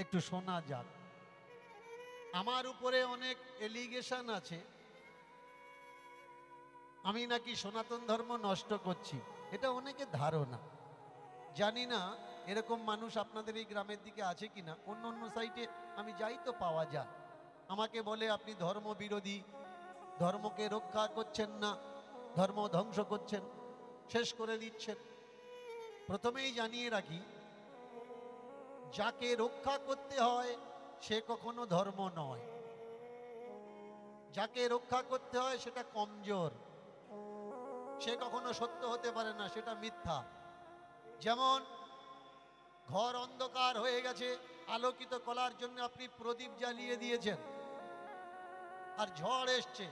একটু শোনা যাক। আমার উপরে অনেক এলিগেশন আছে, আমি নাকি সনাতন ধর্ম নষ্ট করছি, এটা অনেকে ধারণা। জানি না এরকম মানুষ আপনাদের এই গ্রামের দিকে আছে কিনা। অন্য অন্য সাইটে আমি যাই তো পাওয়া যায়। আমাকে বলে আপনি ধর্ম বিরোধী, ধর্মকে রক্ষা করছেন না, ধর্ম ধ্বংস করছেন, শেষ করে দিচ্ছেন। প্রথমেই জানিয়ে রাখি, যাকে রক্ষা করতে হয় সে কখনো ধর্ম নয়, যাকে রক্ষা করতে হয় সেটা কমজোর, সে কখনো সত্য হতে পারে না, সেটা মিথ্যা। যেমন ঘর অন্ধকার হয়ে গেছে, আলোকিত করার জন্য আপনি প্রদীপ জ্বালিয়ে দিয়েছেন, আর ঝড় এসছে,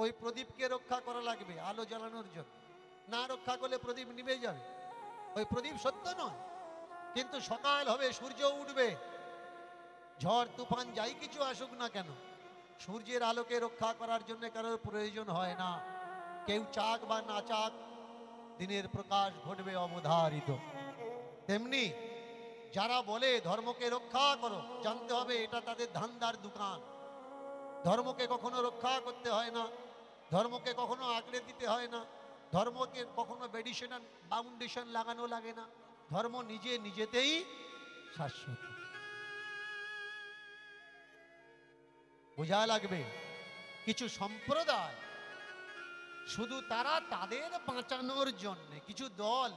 ওই প্রদীপকে রক্ষা করা লাগবে আলো জ্বালানোর জন্য। না রক্ষা করলে প্রদীপ নিভে যাবে, ওই প্রদীপ সত্য নয়। কিন্তু সকাল হবে, সূর্য উঠবে, ঝড় তুফান যাই কিছু আসুক না কেন, সূর্যের আলোকে রক্ষা করার জন্য কারোর প্রয়োজন হয় না। কেউ চাক বা না চাক, দিনের প্রকাশ ঘটবে অবধারিত। তেমনি যারা বলে ধর্মকে রক্ষা করো, জানতে হবে এটা তাদের ধান্দার দোকান। ধর্মকে কখনো রক্ষা করতে হয় না, ধর্মকে কখনো আগলে দিতে হয় না, ধর্মকে কখনো মেডিসিন বাউন্ডেশন লাগানো লাগে না। ধর্ম নিজে নিজেতেই শাশ্বত। বোঝা লাগবে। কিছু সম্প্রদায় শুধু তারা তাদের বাঁচানোর জন্য, কিছু দল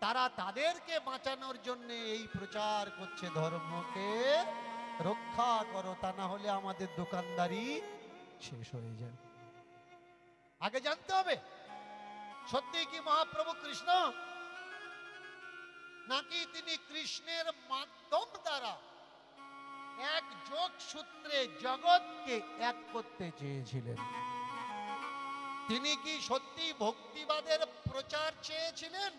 তারা তাদেরকে বাঁচানোর জন্য এই প্রচার করছে ধর্মকে রক্ষা করো, তা না হলে আমাদের দোকানদারি শেষ হয়ে যাবে। আগে জানতে হবে সত্যি কি মহাপ্রভু কৃষ্ণ, নাকি তিনি কৃষ্ণের মাধ্যম দ্বারা এক যোগ সূত্রে জগৎকে এক করতে চেয়েছিলেন। তিনি কি সত্যি ভক্তিবাদের প্রচার চেয়েছিলেন,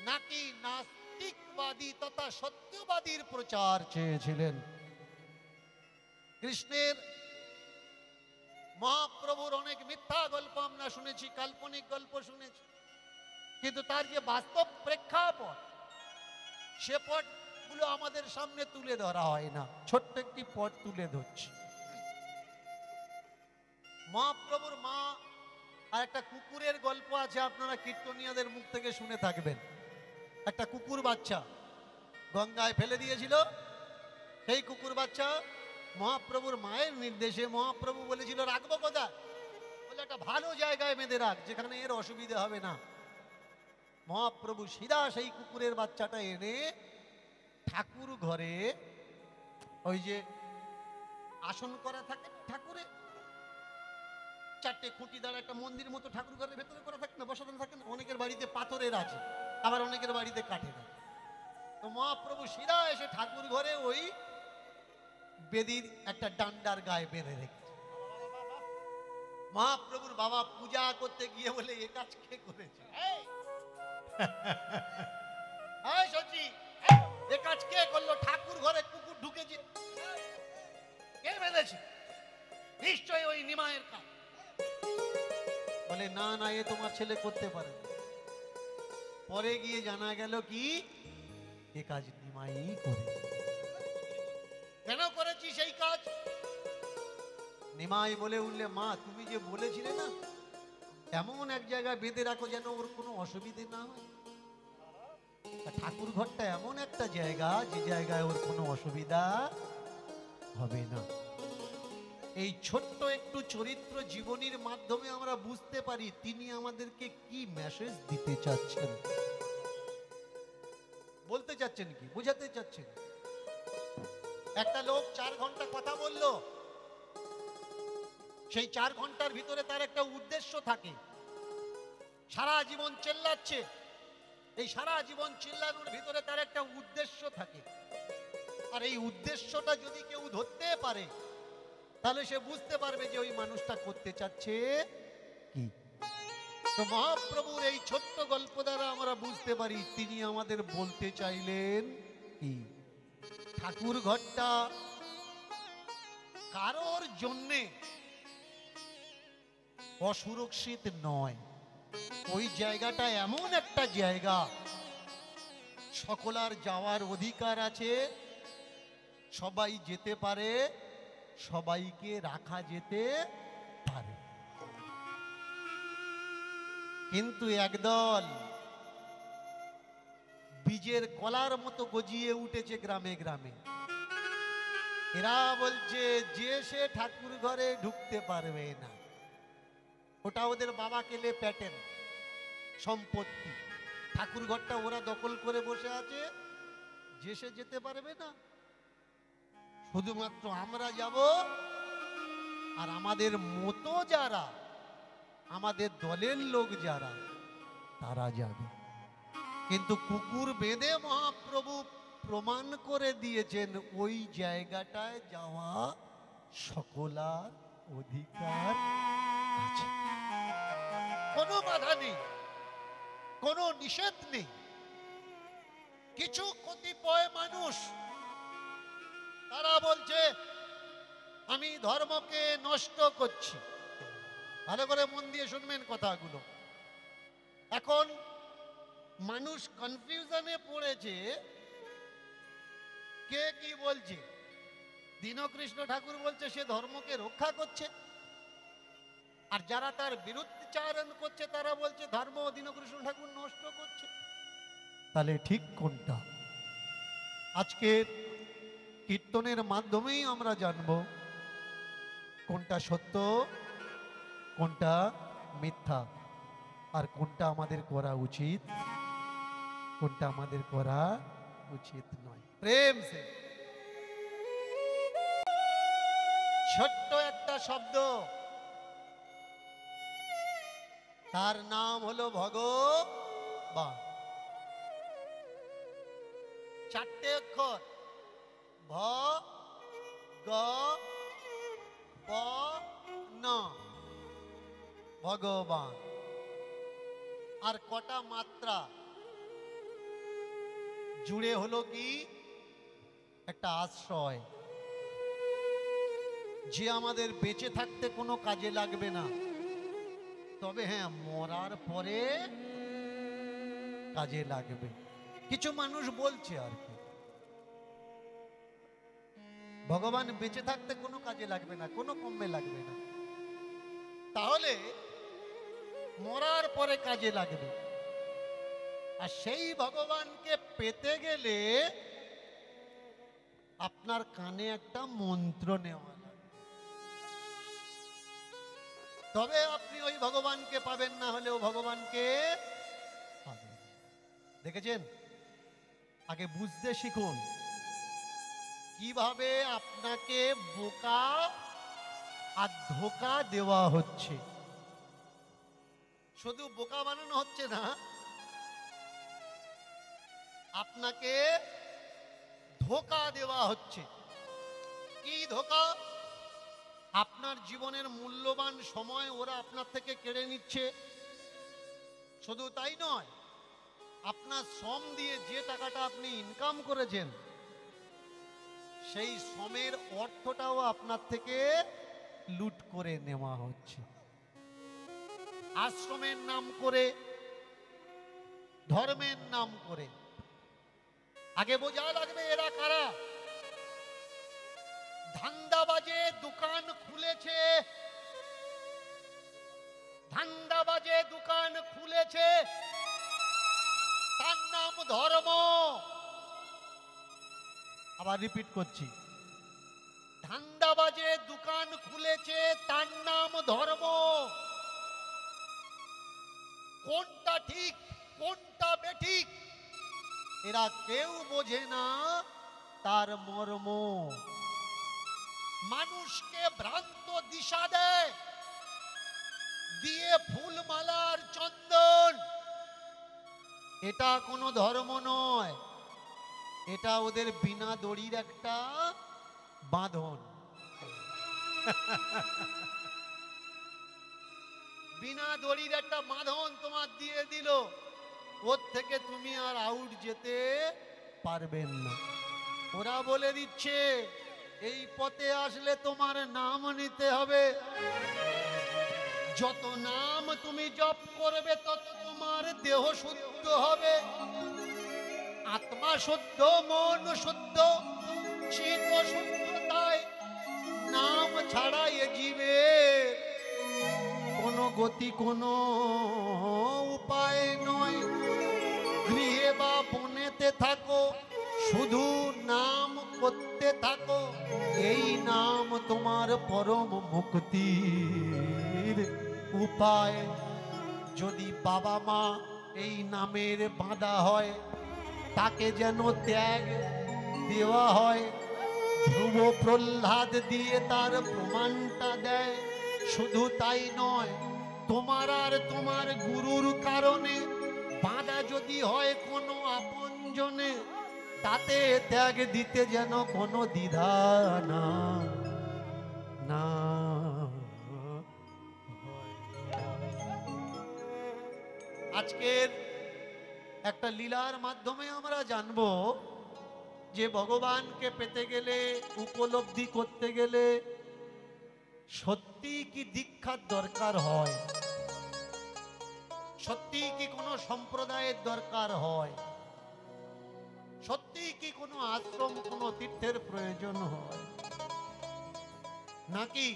নাকি নাস্তিকবাদী তথা সত্যবাদীর প্রচার চেয়েছিলেন? কৃষ্ণের, মহাপ্রভুর অনেক মিথ্যা গল্প আমরা শুনেছি, কাল্পনিক গল্প শুনেছি, কিন্তু তার যে বাস্তব প্রেক্ষাপট, সে পটগুলো আমাদের সামনে তুলে ধরা হয় না। ছোট্ট একটি পট তুলে ধরছি। মহাপ্রভুর মা আর একটা কুকুরের গল্প আছে, আপনারা কীর্তনিয়াদের মুখ থেকে শুনে থাকবেন। একটা কুকুর বাচ্চা গঙ্গায় ফেলে দিয়েছিল। সেই কুকুর বাচ্চা মহাপ্রভুর মায়ের নির্দেশে, মহাপ্রভু বলেছিল রাখবো কোথায়, বলে একটা ভালো জায়গায় বেঁধে রাখ, যেখানে এর অসুবিধা হবে না। মহাপ্রভু সিধা সেই কুকুরের বাচ্চাটা এনে ঠাকুর ঘরে, ওই যে আসন করা থাকে ঠাকুরে, চারটে খুঁটি দ্বারা একটা মন্দির মতো ঠাকুর ঘরের ভেতরে করা থাকে না, বসানো থাকে না। অনেকের বাড়িতে পাথরের আছে, আবার অনেকের বাড়িতে কাঠের আছে। তো মহাপ্রভু সিধা এসে ঠাকুর ঘরে ওই বেদির একটা ডান্ডার গায়ে বেঁধে রেখেছে। মহাপ্রভুর বাবা পূজা করতে গিয়ে বলে এ কাজ কে করেছে? এ কাজ কে করলো? ঠাকুর ঘরে কুকুর ঢুকেছে, কে বেঁধেছে? নিশ্চয়ই ওই নিমায়ের কাজ। বলে না না, এ তোমার ছেলে করতে পারে। পরে গিয়ে জানা গেল কি এ কাজ নিমাই করেছে। কেন করেছি সেই কাজ? নিমাই বলে উঠলে, মা তুমি যে বলেছিলে না এমন এক জায়গায় বেঁধে রাখো যেন ওর কোনো অসুবিধে না হয়। ঠাকুর ঘরটা এমন একটা জায়গা যে জায়গায় ওর কোনো অসুবিধা হবে না। এই ছোট্ট একটু চরিত্র জীবনীর মাধ্যমে আমরা বুঝতে পারি তিনি আমাদেরকে কি মেসেজ দিতে চাচ্ছেন, বলতে চাচ্ছেন, কি বোঝাতে চাচ্ছেন। একটা লোক 4 ঘন্টা কথা বলল, সেই 4 ঘন্টার ভিতরে তার একটা উদ্দেশ্য থাকে। সারা জীবন চেল্লাচ্ছে, এই সারা জীবন চিল্লানোর ভিতরে তার একটা উদ্দেশ্য থাকে। আর এই উদ্দেশ্যটা যদি কেউ ধরতে পারে তাহলে সে বুঝতে পারবে যে ওই মানুষটা করতে চাচ্ছে কি। তো মহাপ্রভুর এই ছোট্ট গল্প দ্বারা আমরা বুঝতে পারি তিনি আমাদের বলতে চাইলেন কি। ঠাকুর ঘরটা কারোর জন্যে অসুরক্ষিত নয়, ওই জায়গাটা এমন একটা জায়গা সকলার যাওয়ার অধিকার আছে, সবাই যেতে পারে, সবাইকে রাখা যেতে পারে। কিন্তু একদল বীজের কলার মতো গজিয়ে উঠেছে গ্রামে গ্রামে। এরা বলছে যে সে ঠাকুর ঘরে ঢুকতে পারবে না, ওটা ওদের বাবা কেলে প্যাটেন সম্পত্তি, ঠাকুর ঘরটা ওরা দখল করে বসে আছে, যে সে যেতে পারবে না, শুধুমাত্র আমরা যাব, আর আমাদের মতো যারা, আমাদের দলের লোক যারা, তারা যাবে। কিন্তু কুকুর বেঁধে মহাপ্রভু প্রমাণ করে দিয়েছেন ওই জায়গাটায় যাওয়া সকলার অধিকার আছে, কোনো বাধা নেই, কোনো নিষেধ নেই। কিছু কতিপয় মানুষ তারা বলছে আমি ধর্মকে নষ্ট করছি। ভালো করে মন দিয়ে শুনবেন কথাগুলো। এখন মানুষ কনফিউশনে পড়েছে, কে কি বলছে। দীনকৃষ্ণ ঠাকুর বলছে সে ধর্মকে রক্ষা করছে, আর যারা তার বিরুদ্ধাচরণ করছে তারা বলছে ধর্ম দীনকৃষ্ণ ঠাকুর নষ্ট করছে। তাহলে ঠিক কোনটা? আজকের কীর্তনের মাধ্যমেই আমরা জানব কোনটা সত্য, কোনটা মিথ্যা, আর কোনটা আমাদের করা উচিত, কোনটা আমাদের করা উচিত নয়। প্রেম সে ছোট্ট একটা শব্দ, তার নাম হলো ভগবান। চারটে অক্ষর, ভ গ ব ন, ভগবান। আর কটা মাত্রা জুড়ে হলো কি একটা আশ্রয়, যে আমাদের বেঁচে থাকতে কোনো কাজে লাগবে না, তবে হ্যাঁ মরার পরে কাজে লাগবে। কিছু মানুষ বলছে আর কি ভগবান বেঁচে থাকতে কোনো কাজে লাগবে না, কোনো কমে লাগবে না, তাহলে মরার পরে কাজে লাগবে। আর সেই ভগবানকে পেতে গেলে আপনার কানে একটা মন্ত্র নেওয়া লাগবে, তবে আপনি ওই ভগবানকে পাবেন, না হলেও ভগবানকে পাবেন। দেখেছেন? আগে বুঝতে শিখুন কিভাবে আপনাকে বোকা আর ধোঁকা দেওয়া হচ্ছে। শুধু বোকা বানানো হচ্ছে না, আপনাকে ধোঁকা দেওয়া হচ্ছে। কি ধোঁকা? আপনার জীবনের মূল্যবান সময় ওরা আপনার থেকে কেড়ে নিচ্ছে। শুধু তাই নয়, আপনার শ্রম দিয়ে যে টাকাটা আপনি ইনকাম করেছেন সেই শ্রমের অর্থটাও আপনার থেকে লুট করে নেওয়া হচ্ছে। আশ্রমের নাম করে, ধর্মের নাম করে। আগে বোঝা লাগবে এরা কারা। ধান্দাবাজে দোকান খুলেছে, ধান্দাবাজে দোকান খুলেছে, তার নাম ধর্ম। আবার রিপিট করছি, ধান্দাবাজে দোকান খুলেছে, তার নাম ধর্ম। কোনটা ঠিক কোনটা বেঠিক এরা কেউ বোঝে না তার মর্ম। মানুষকে ভ্রান্ত দিশা দেয়, দিয়ে ফুলমালার চন্দন। এটা কোনো ধর্ম নয়, এটা ওদের বিনা দড়ির একটা বাঁধন। বিনা দড়ির একটা বাঁধন তোমার দিয়ে দিল, ওর থেকে তুমি আর আউট যেতে পারবেন না। ওরা বলে দিচ্ছে এই পথে আসলে তোমার নাম নিতে হবে, যত নাম তুমি জপ করবে তত তোমার দেহ শুদ্ধ হবে। আত্মা শুদ্ধ, মন শুদ্ধ, চিত্ত শুদ্ধ, তাই নাম ছাড়া এ জীবের কোনো গতি, কোনো উপায় নয়। গৃহে বা বনেতে থাকো, শুধু নাম করতে থাকো, এই নাম তোমার পরম মুক্তির উপায়। যদি বাবা মা এই নামের বাঁধা হয়, তাকে যেন ত্যাগ দেওয়া হয়। ধ্রুব প্রহ্লাদ দিয়ে তার প্রমাণটা দেয়। শুধু তাই নয়, তোমার আর তোমার গুরুর কারণে বাঁধা যদি হয় কোনো আপনজনে, তাতে ত্যাগ দিতে যেন কোনো দ্বিধা না না। আজকের একটা লীলার মাধ্যমে আমরা জানবো যে ভগবানকে পেতে গেলে, উপলব্ধি করতে গেলে সত্যি কি দীক্ষার দরকার হয়, সত্যি কি কোনো সম্প্রদায়ের দরকার হয়, সত্যি কি কোনো আশ্রম, কোনো তীর্থের প্রয়োজন হয়, নাকি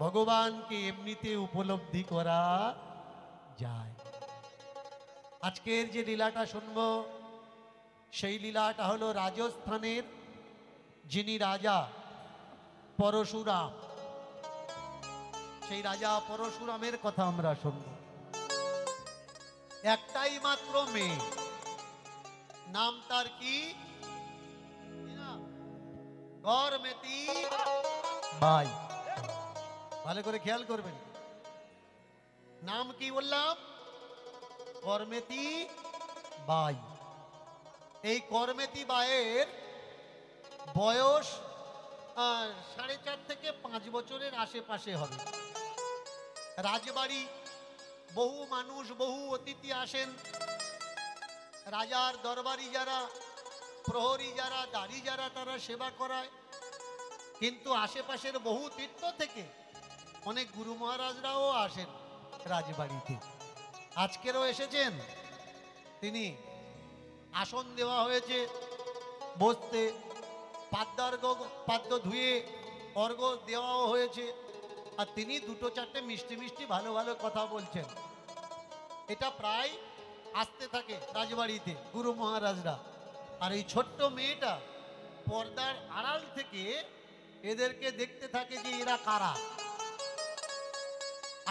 ভগবানকে এমনিতে উপলব্ধি করা যায়। আজকের যে লীলাটা শুনবো, সেই লীলাটা হলো রাজস্থানের যিনি রাজা পরশুরাম, সেই রাজা পরশুরামের কথা আমরা শুনব। একটাই মাত্র মেয়ে, নাম তার কি? গরমেতি বাই। ভালো করে খেয়াল করবেন, নাম কি বললাম? গরমেতি বাই। এই গরমেতি বাইয়ের বয়স 4.5 থেকে 5 বছরের আশেপাশে হবে। রাজবাড়ি, বহু মানুষ, বহু অতিথি আসেন। রাজার দরবারি যারা, প্রহরী যারা, দাড়ি যারা, তারা সেবা করায়। কিন্তু আশেপাশের বহু তীর্থ থেকে অনেক গুরু মহারাজরাও আসেন রাজবাড়িতে। আজকেরও এসেছেন তিনি। আসন দেওয়া হয়েছে বসতে, পাদ্য ধুয়ে অর্ঘ্য দেওয়াও হয়েছে। আর তিনি 2-4টে মিষ্টি মিষ্টি ভালো ভালো কথা বলছেন। এটা প্রায় আসতে থাকে রাজবাড়িতে গুরু মহারাজরা। আর এই ছোট্ট মেয়েটা পর্দার আড়াল থেকে এদেরকে দেখতে থাকে যে এরা কারা।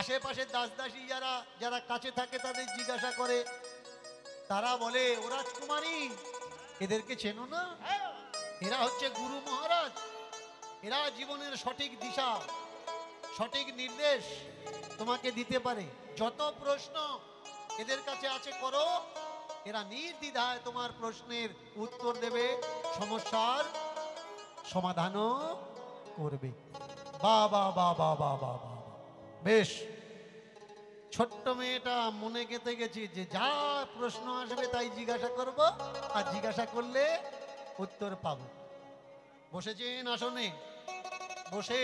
আশেপাশে দাসদাসী যারা যারা কাছে থাকে তাদের জিজ্ঞাসা করে। তারা বলে, ও রাজকুমারী, এদেরকে চেনো না? এরা হচ্ছে গুরু মহারাজ। এরা জীবনের সঠিক দিশা, সঠিক নির্দেশ তোমাকে দিতে পারে। যত প্রশ্ন এদের কাছে আছে করো, এরা নির্দ্বিধায় তোমার প্রশ্নের উত্তর দেবে, সমস্যার সমাধানও করবে। বা বা বা বা বা বা বা। বেশ, ছোট্ট মেয়েটা মনে গেঁথে গেছে যে যা প্রশ্ন আসবে তাই জিজ্ঞাসা করব, আর জিজ্ঞাসা করলে উত্তর পাব। বসেছেন আসনে, বসে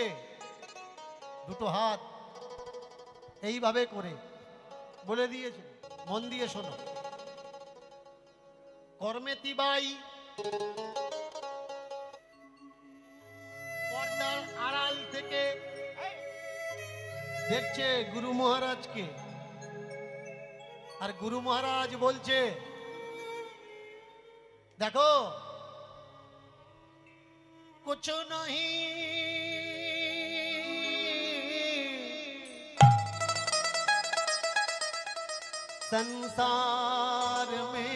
2টো হাত এইভাবে করে বলে দিয়েছে। মন দিয়ে শোনো। কর্মেতি বাই পর্দার আড়াল থেকে দেখছে গুরু মহারাজকে। আর গুরু মহারাজ বলছে, দেখো, कुछ नहीं संसार में,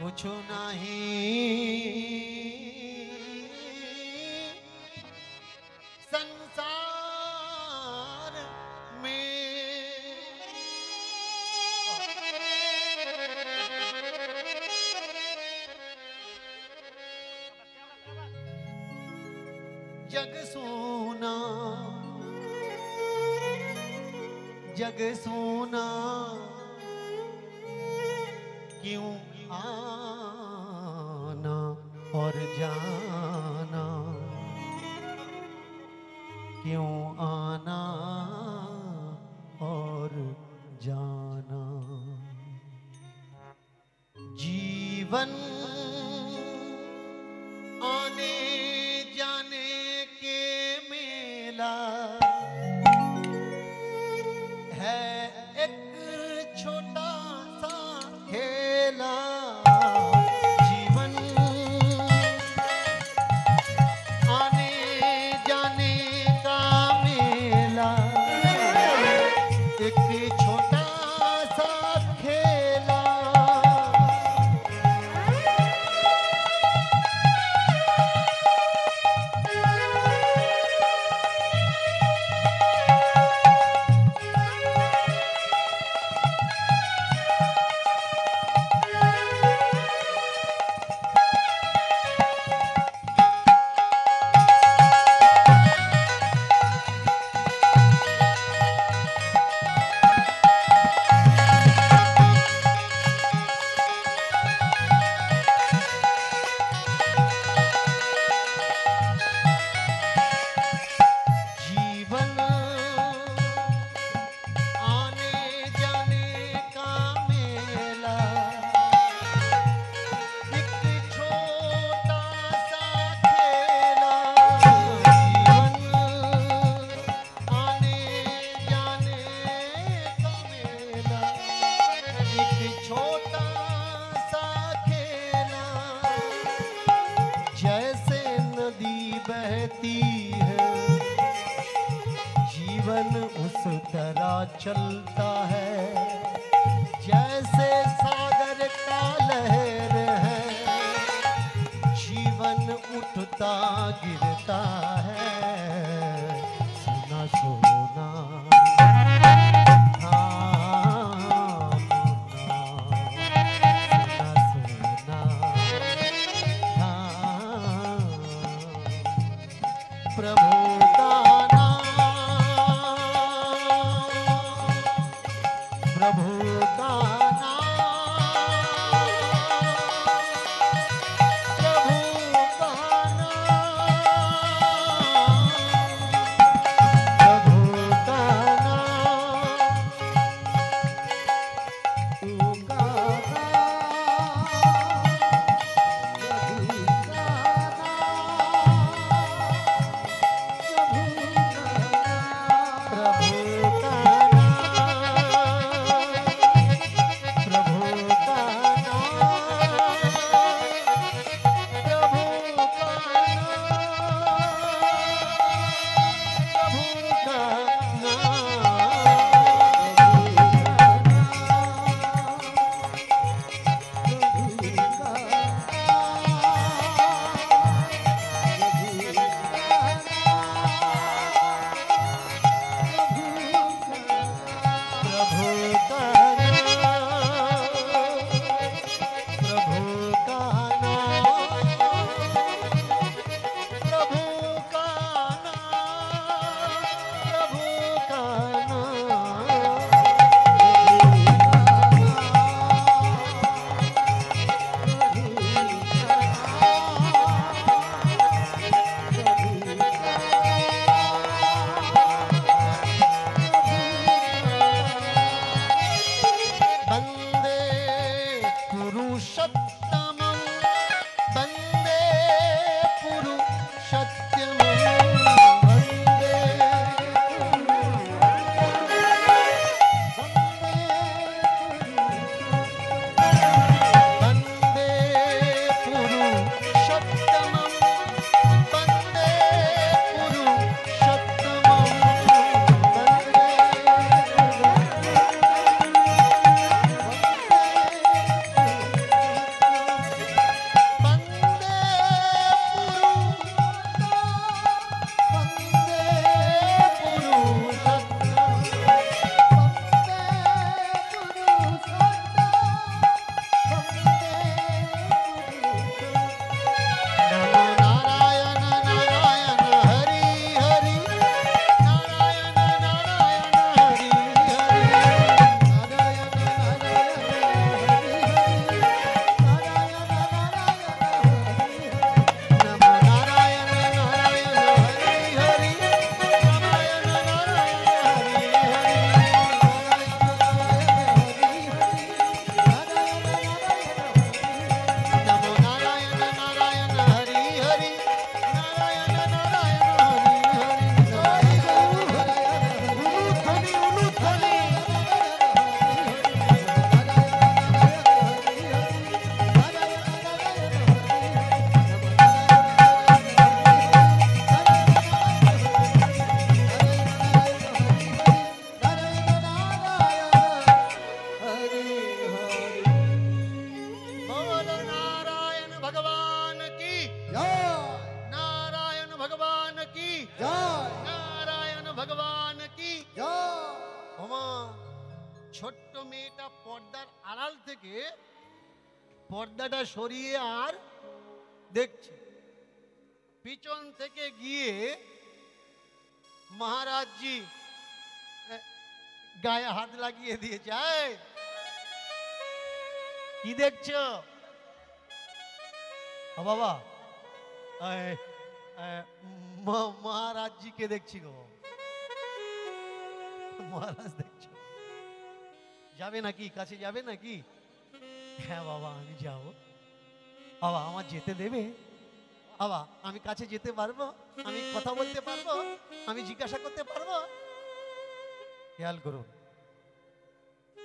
कुछ नहीं संसार में, जग सोना जग सोना क्यों आना और जाना, क्यों आना और जाना। जीवन आने जाने के मेला है, एक छोटा सा खेला। जीवन आने जाने का मेला, एक छोटा सा खेला। जीवन उस तरह चलता है जैसे सागर का लहर है। जीवन उठता गिरता है, सुना सोना प्रभु का नाम, प्रभु का नाम, प्रभु का नाम। থেকে পর্দাটা সরিয়ে আর দেখছে, পিছন থেকে গিয়ে মহারাজজি গায়ে হাত লাগিয়ে দিয়েছে। এই, কি দেখছো? বাবা, মহারাজজিকে দেখছি গো। মহারাজ দেখছো? যাবে নাকি, কাছে যাবে নাকি? হ্যাঁ বাবা, আমি যাব। বাবা, আমার যেতে দেবে? বাবা, আমি কাছে যেতে পারবো? আমি কথা বলতে পারবো? আমি জিজ্ঞাসা করতে পারবো? খেয়াল করুন,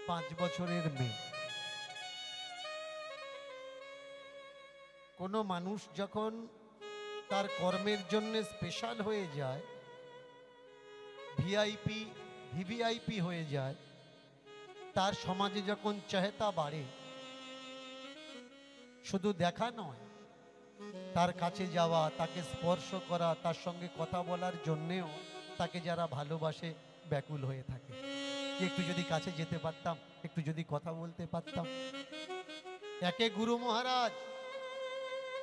5 বছরের মেয়ে। কোনো মানুষ যখন তার কর্মের জন্য স্পেশাল হয়ে যায়, ভিআইপি ভিভিআইপি হয়ে যায়, তার সমাজে যখন চাহিদা বাড়ে, শুধু দেখা নয়, তার কাছে যাওয়া, তাকে স্পর্শ করা, তার সঙ্গে কথা বলার জন্যেও তাকে যারা ভালোবাসে ব্যাকুল হয়ে থাকে। একটু যদি কাছে যেতে পারতাম, একটু যদি কথা বলতে পারতাম। একে গুরু মহারাজ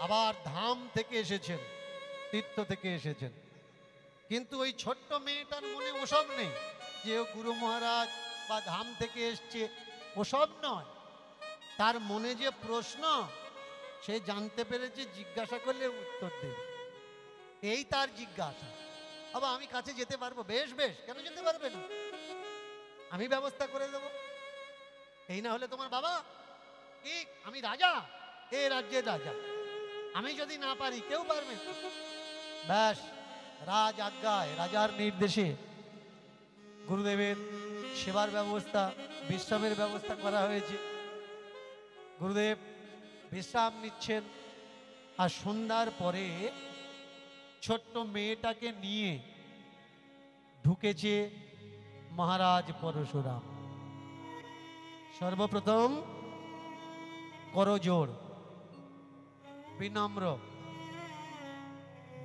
আবার ধাম থেকে এসেছেন, তীর্থ থেকে এসেছেন, কিন্তু ওই ছোট্ট মেয়েটার মনে ওসব নেই যে ও গুরু মহারাজ বা ধাম থেকে এসছে, ওসব নয়। তার মনে যে প্রশ্ন, সে জানতে পেরেছে জিজ্ঞাসা করলে উত্তর দেবে, এই তার জিজ্ঞাসা। বাবা, আমি কাছে যেতে পারবো? বেশ বেশ, কেন যেতে পারবে না? আমি ব্যবস্থা করে দেব। এই না হলে তোমার বাবা কি? আমি রাজা, এ রাজ্যের রাজা, আমি যদি না পারি কেউ পারবে না। ব্যাস, রাজ আজ্ঞায়, রাজার নির্দেশে গুরুদেবের সেবার ব্যবস্থা, বিশ্রামের ব্যবস্থা করা হয়েছে। গুরুদেব বিশ্রাম নিচ্ছেন, আর সন্ধ্যার পরে ছোট্ট মেয়েটাকে নিয়ে ঢুকেছে মহারাজ পরশুরাম। সর্বপ্রথম করজোড়, বিনম্র,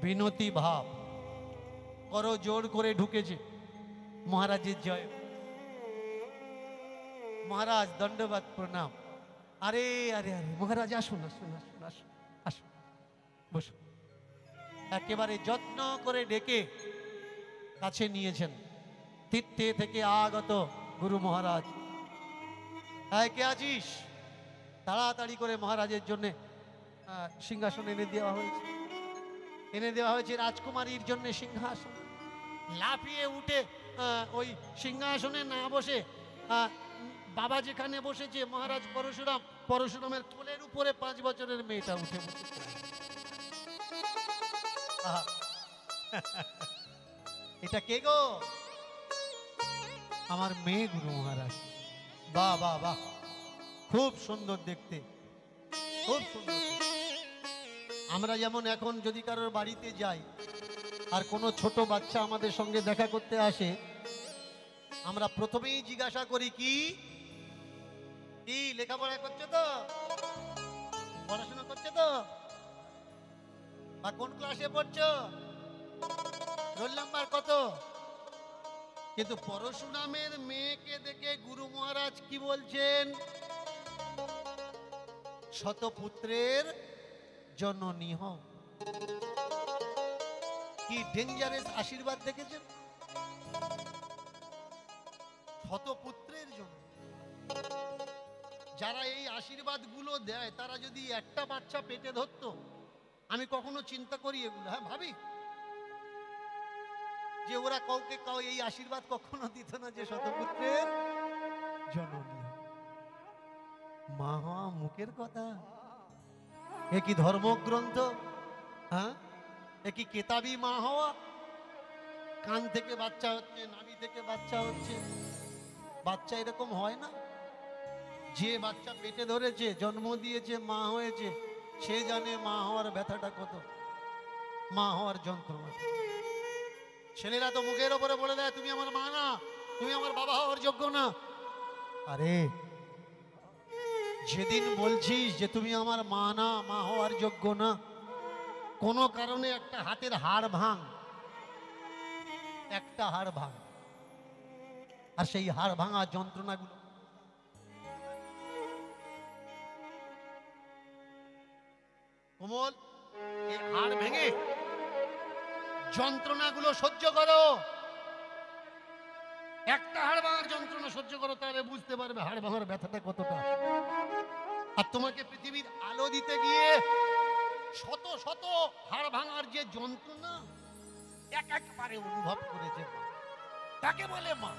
বিনতি ভাব, করজোড় করে ঢুকেছে। মহারাজের জয়। মহারাজ দণ্ডবাদ প্রণাম। আরে আরে আরে মহারাজ, আসুন আসুন আসুন আসুন আসুন, বসুন। একেবারে যত্ন করে ডেকে কাছে নিয়েছেন। তীর্থে থেকে আগত গুরু মহারাজ। কে আছিস? তাড়াতাড়ি করে মহারাজের জন্য সিংহাসন এনে দেওয়া হয়েছে। এনে দেওয়া হয়েছে রাজকুমারীর জন্য সিংহাসন। লাফিয়ে উঠে ওই সিংহাসনে না বসে বাবা যেখানে বসেছে মহারাজ পরশুরাম, পরশুরামের কোলের উপরে 5 বছরের মেয়েটা উঠে বসেছে। এটা কে গো? আমার মেয়ে গুরু মহারাজ। বাহ বাহ বাহ, খুব সুন্দর দেখতে, খুব সুন্দর। আমরা যেমন এখন যদি কারোর বাড়িতে যাই আর কোনো ছোট বাচ্চা আমাদের সঙ্গে দেখা করতে আসে, আমরা প্রথমেই জিজ্ঞাসা করি কি কি লেখাপড়া করছে তো, পড়াশোনা করছে তো, বা কোন ক্লাসে পড়ছো, রোল নাম্বার কত? কিন্তু পরশুরামের মেয়েকে দেখে গুরু মহারাজ কি বলছেন? শতপুত্রের জননী হও। কি ডেঞ্জারাস আশীর্বাদ দেখেছেন? শতপুত্রের জন্য। যারা এই আশীর্বাদ গুলো দেয়, তারা যদি একটা বাচ্চা পেটে ধরতো, আমি কখনো চিন্তা করি এগুলো, হ্যাঁ ভাবি যে ওরা কাউকে এই আশীর্বাদ কখনো দিত না যে শতপুত্রের জননী। মা হওয়া মুখের কথা, এ কি ধর্মগ্রন্থ? হ্যাঁ, এ কি কেতাবি মা হওয়া? কান থেকে বাচ্চা হচ্ছে, নাভি থেকে বাচ্চা হচ্ছে, বাচ্চা এরকম হয় না? যে বাচ্চা পেটে ধরেছে, জন্ম দিয়েছে, মা হয়েছে, সে জানে মা হওয়ার ব্যথাটা কত, মা হওয়ার যন্ত্রণা। ছেলেরা তো মুখের ওপরে বলে দেয় তুমি আমার মা না, তুমি আমার বাবা হওয়ার যোগ্য না। আরে যেদিন বলছিস যে তুমি আমার মা না, মা হওয়ার যোগ্য না, কোনো কারণে একটা হাতের হাড় ভাঙ, একটা হাড় ভাঙ, আর সেই হাড় ভাঙা যন্ত্রণাগুলো কোমল, এই হাড় ভেঙে যন্ত্রণাগুলো সহ্য করো। একটা হাড় ভাঙার যন্ত্রণা সহ্য করো, তাহলে বুঝতে পারবে হাড় ভাঙার ব্যথাটা কতটা। আর তোমাকে পৃথিবীর আলো দিতে গিয়ে শত শত হাড় ভাঙার যে যন্ত্রণা একবারে অনুভব করেছে মা, তাকে বলে মা।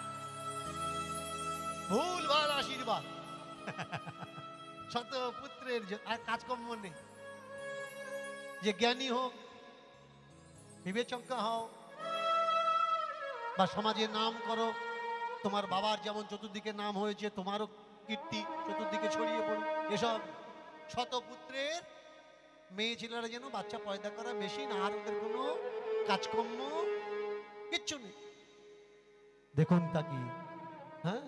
ভুল ভাল আশীর্বাদ। শত পুত্রের আর কাজকর্ম নেই, যে জ্ঞানী হোক, বিবেচজ্ঞ হও, বা সমাজে নাম করো। তোমার বাবার যেমন চতুর্দিকে নাম হয়েছে, তোমারও কীর্তি চতুর্দিকে ছড়িয়ে পড়ুক। এসব শত পুত্রের মেয়ে ছেলেরা যেন বাচ্চা পয়দা করা মেশিন, আর ওদের কোনো কাজকর্ম কিচ্ছু নেই। দেখুন তাকি, হ্যাঁ,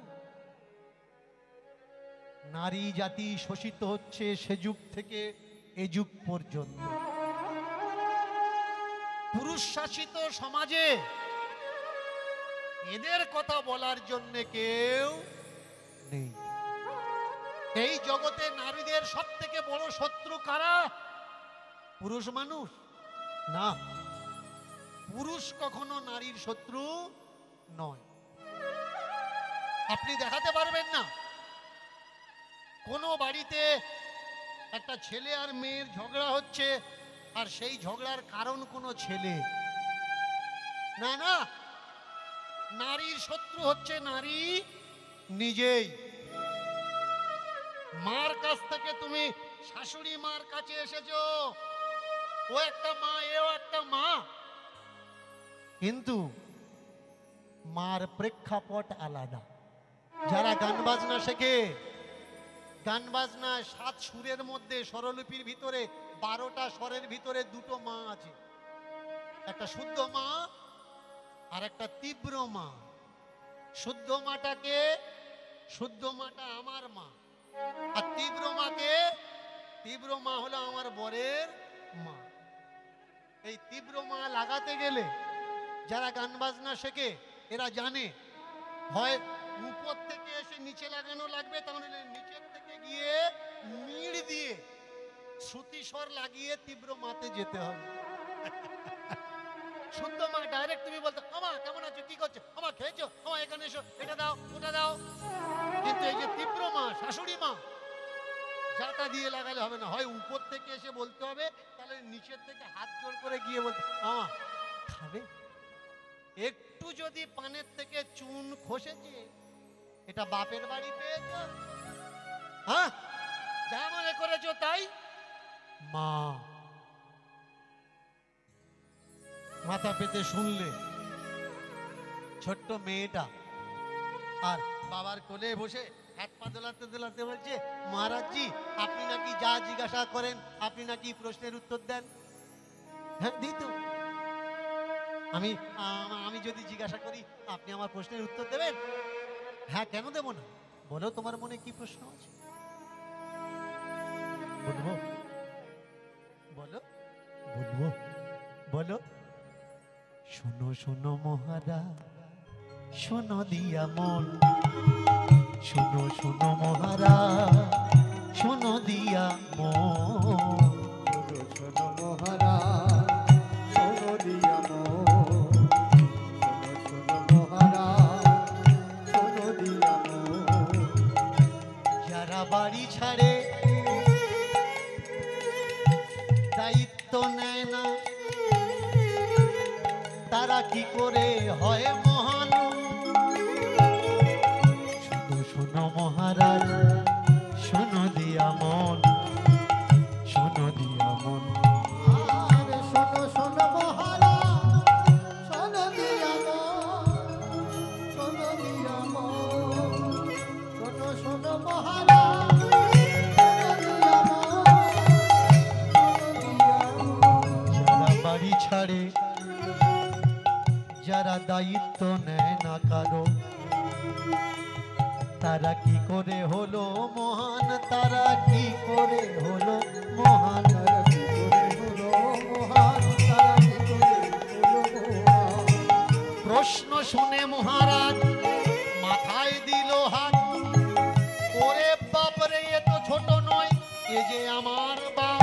নারী জাতি শোষিত হচ্ছে সে যুগ থেকে এ যুগ পর্যন্ত। পুরুষ শাসিত সমাজে এদের কথা বলার জন্য কেউ নেই। এই জগতে নারীদের সব থেকে বড় শত্রু কারা? পুরুষ মানুষ না, পুরুষ কখনো নারীর শত্রু নয়। আপনি দেখাতে পারবেন না কোনো বাড়িতে একটা ছেলে আর মেয়ের ঝগড়া হচ্ছে, আর সেই ঝগড়ার কারণ কোনো ছেলে না। না, নারীর শত্রু হচ্ছে নারী নিজেই। মার কাছ থেকে তুমি শাশুড়ি মার কাছে এসেছো, ও একটা মা, এও একটা মা, কিন্তু মার প্রেক্ষাপট আলাদা। যারা গান বাজনা শেখে, গান বাজনা 7 সুরের মধ্যে স্বরলিপির ভিতরে 12টা স্বরের ভিতরে 2টো মা আছে, একটা শুদ্ধ মা আর একটা তীব্র মা। শুদ্ধ মাটাকে, শুদ্ধ মাটা আমার মা, আর তীব্র মাকে, তীব্র মা হলো আমার বরের মা। এই তীব্র মা লাগাতে গেলে যারা গান বাজনা শেখে এরা জানে, হয় উপর থেকে এসে নিচে লাগানো লাগবে, তাহলে নিচের থেকে গিয়ে মিড় দিয়ে শ্রুতি স্বর লাগিয়ে তীব্র মাতে যেতে হবে। শুদ্ধ মা ডাইরেক্ট তুমি বলতে, আমা কেমন আছো, কি করছো, আমা খেয়েছো, আমা এখানে এসো, এটা দাও, ওটা দাও। কিন্তু এই যে তীব্র মা, শাশুড়ি মা, যাটা দিয়ে লাগালে হবে না, হয় উপর থেকে এসে বলতে হবে, তাহলে নিচের থেকে হাত জোড় করে গিয়ে বলতে, আমা খাবে। একটু যদি পানের থেকে চুন খসেছে, এটা বাপের বাড়ি পেয়েছো, হ্যাঁ, যা মনে করেছো তাই। মা মাথা পেতে শুনলে ছোট্ট মেয়েটা, আর বাবার কোলে বসে হাত পা দোলাতে দোলাতে বলছে, মহারাজজি আপনি নাকি যা জিজ্ঞাসা করেন, আপনি নাকি প্রশ্নের উত্তর দেন। হ্যাঁ দিই তো। আমি যদি জিজ্ঞাসা করি, আপনি আমার প্রশ্নের উত্তর দেবেন? হ্যাঁ, কেন দেব না, বলো তোমার মনে কি প্রশ্ন আছে, বলবো, বলো, বলবো, বলো। শোনো শোনো মহারাজ, শোনো দিয়া মন, শোনো শোনো মহারাজ, শোনো দিয়া মন, শোনো শোনো মহারাজ, শোনো দিয়া মন, শোনো শোনো মহারাজ, শোনো দিয়া মন। যারা বাড়ি ছাড়ে, দায়িত্ব নেয় না, তারা কি করে হয় মহান? শোনো শোনো মহারাজ, শোনো দিয়া মন, শোনো দিয়া মন। আরে শোনো শোনো মহারাজ, শোনো দিয়া মন, শোনো দিয়া মন, শোনো শোনো মহারাজ, শোনো দিয়া মন, শোনো দিয়া মন। যারা বাড়ি ছাড়ে, যারা দায়িত্ব নেয় না কারো, তারা কি করে হলো মহান? তারা কি করে হলো মহান? তারা কি করে হলো মহান? তারা কি করে হলো মহান? প্রশ্ন শুনে মহারাজ মাথায় দিল হাত, ওরে বাপরে, এ তো ছোট নয়, এ যে আমার বাপ।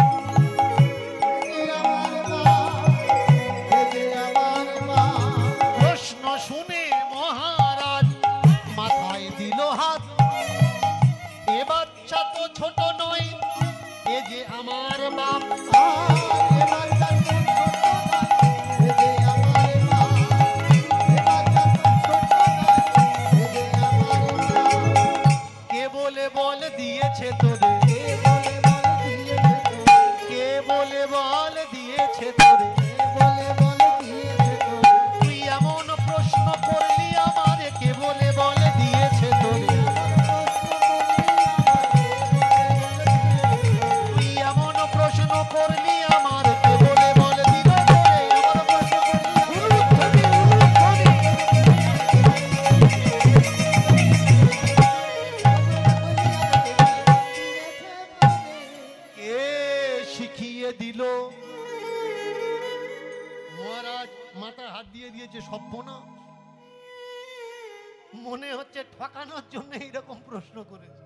বল দিয়েছে তোরে, বলে বল দিয়েছে তোরে, তুই এমন প্রশ্ন করলি আমারে, কে বলে বল দিয়েছে তোরে, তুই এমন প্রশ্ন করলি আমার, কে বলে বল দিল তোরে, আমার প্রশ্ন করলি উলুধ্বনি, উলুধ্বনি। কে শিখিয়ে দিল? মহারাজ মাথায় হাত দিয়ে দিয়েছে, সভ্যনা, মনে হচ্ছে ঠকানোর জন্য এইরকম প্রশ্ন করেছে।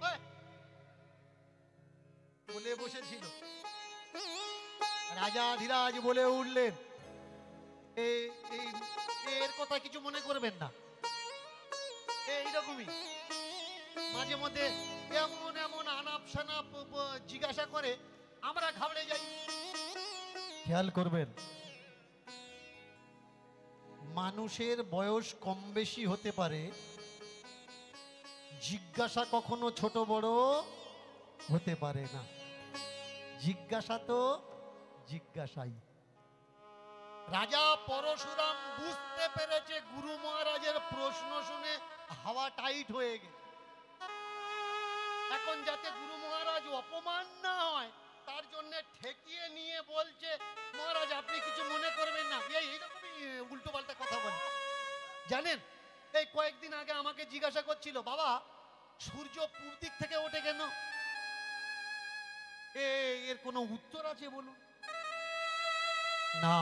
এই, বলে বসেছিল। রাজা ধীরাজ বলে উঠলেন, এর কথা কিছু মনে করবেন না, এইরকমই মাঝে মধ্যে এমন এমন আনাপ শানাপ জিজ্ঞাসা করে, আমরা ঘাবড়ে যাই। খেয়াল করবেন, মানুষের বয়স কম বেশি হতে পারে, জিজ্ঞাসা কখনো ছোট বড় হতে পারে না। জিজ্ঞাসা তো জিজ্ঞাসাই। রাজা পরশুরাম বুঝতে পেরেছে গুরু মহারাজের প্রশ্ন শুনে হাওয়া টাইট হয়ে গেছে। এখন যাতে গুরু মহারাজ অপমান না হয় তার জন্য ঠেকিয়ে নিয়ে বলছে, মহারাজ আপনি কিছু মনে করবেন না। এইরকমই উল্টো পাল্টা কথা বলে। জানেন, এই কয়েকদিন আগে আমাকে জিজ্ঞাসা করছিল, বাবা সূর্য পূর্ব দিক থেকে ওঠে কেন? এর কোনো উত্তর আছে বলুন? না,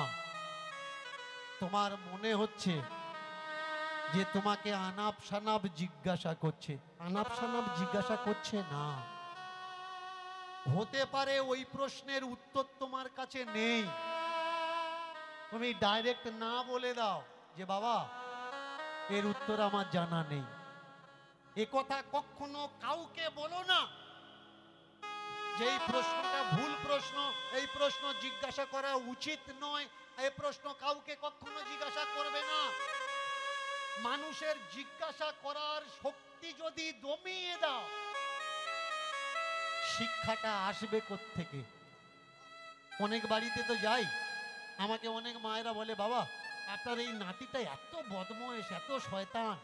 তোমার মনে হচ্ছে যে তোমাকে আনাপ শানাপ জিজ্ঞাসা করছে। আনাপ শানাপ জিজ্ঞাসা করছে না, হতে পারে ওই প্রশ্নের উত্তর তোমার কাছে নেই, তুমি ডাইরেক্ট না বলে দাও যে বাবা এর উত্তর আমার জানা নেই। এ কথা কখনো কাউকে বলো না। যেই প্রশ্নটা ভুল প্রশ্ন, এই প্রশ্ন জিজ্ঞাসা করা উচিত নয়, এই প্রশ্ন কাউকে কখনো জিজ্ঞাসা করবে না। মানুষের জিজ্ঞাসা করার শক্তি যদি দমিয়ে দাও, শিক্ষাটা আসবে কোত্থেকে? অনেক বাড়িতে তো যাই, আমাকে অনেক মায়েরা বলে, বাবা আপনার এই নাতিটা এত বদমাইশ, এত শয়তান।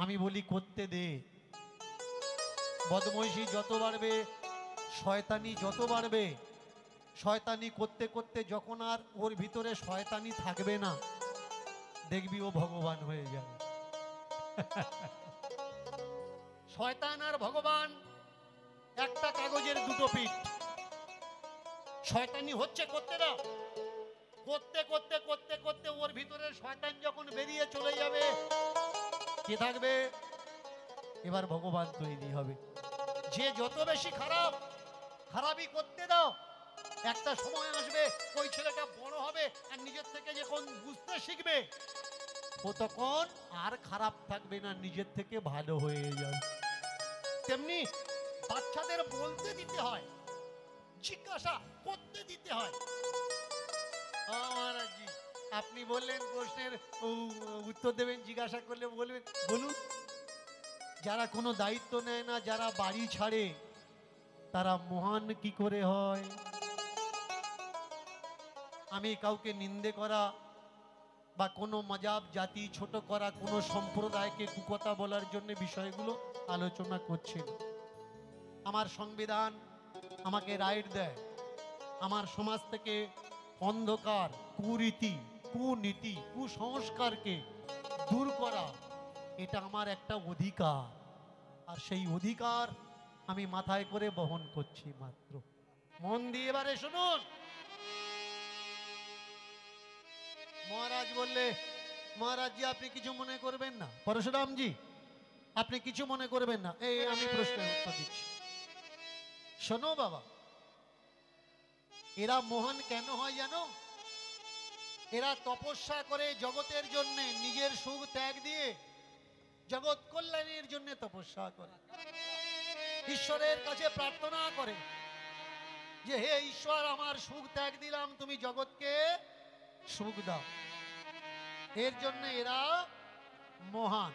আমি বলি করতে দে, বদমাইশি যত বাড়বে, শয়তানি যত বাড়বে, শয়তানি করতে করতে যখন আর ওর ভিতরে শয়তানি থাকবে না, দেখবি ও ভগবান হয়ে যাবে। শয়তান আর ভগবান একটা কাগজের দুটো পিঠ। শয়তানি হচ্ছে করতে দাও, করতে করতে করতে করতে ওর ভিতরে শয়তান যখন বেরিয়ে চলে যাবে, কে থাকবে? এবার ভগবান তৈরি হবে। যে যত বেশি খারাপ, খারাপই করতে দাও, একটা সময় আসবে ওই ছেলেটা বড় হবে আর নিজের থেকে যখন বুঝতে শিখবে, ও তখন আর খারাপ থাকবে না, নিজের থেকে ভালো হয়ে যাবে। তেমনি বাচ্চাদের বলতে দিতে হয়, জিজ্ঞাসা করতে দিতে হয়। মহারাজজি আপনি বললেন প্রশ্নের উত্তর দেবেন, জিজ্ঞাসা করলে বলবেন। বলুন, যারা কোনো দায়িত্ব নেয় না, যারা বাড়ি ছাড়ে, তারা মহান কি করে হয়? আমি কাউকে নিন্দে করা বা কোনো মজাব জাতি ছোট করা, কোনো সম্প্রদায়কে কুকথা বলার জন্য বিষয়গুলো আলোচনা করছেন। আমার সংবিধান আমাকে রাইট দেয়, আমার সমাজ থেকে অন্ধকার, কুরীতি, কুনীতি, কুসংস্কারকে দূর করা, এটা আমার একটা অধিকার। আর সেই অধিকার আমি মাথায় করে বহন করছি মাত্র। মন দিয়ে এবারে শুনুন। মহারাজ বললে, মহারাজজি আপনি কিছু মনে করবেন না, পরশুরামজি আপনি কিছু মনে করবেন না, এই আমি প্রশ্নের উত্তর দিচ্ছি। শোনো বাবা, এরা মহান কেন হয় জানো? এরা তপস্যা করে জগতের জন্য, নিজের সুখ ত্যাগ দিয়ে জগৎ কল্যাণের জন্য তপস্যা করে, ঈশ্বরের কাছে প্রার্থনা করে যে হে ঈশ্বর, আমার সুখ ত্যাগ দিলাম, তুমি জগৎকে সুখ দাও। এর জন্য এরা মহান।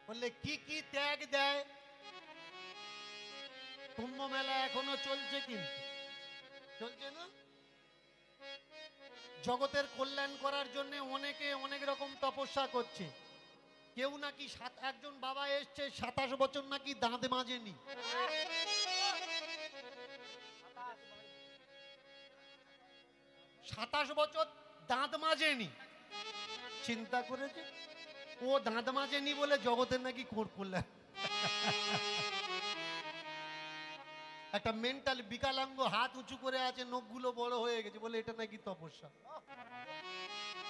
বললে কি কি ত্যাগ দেয়? কুম্ভ মেলা এখনো চলছে, কিন্তু চলছে না? জগতের কল্যাণ করার জন্য অনেকে অনেক রকম তপস্যা করছে। কেউ নাকি একজন বাবা এসছে 27 বছর নাকি দাঁত মাজেনি। 27 বছর দাঁত মাজেনি। চিন্তা করেছে ও দাঁত মাজেনি বলে জগতের নাকি কল্যাণ। একটা মেন্টাল বিকলাঙ্গ হাত উঁচু করে আছে, নখগুলো বড় হয়ে গেছে বলে এটা নাকি তপস্যা।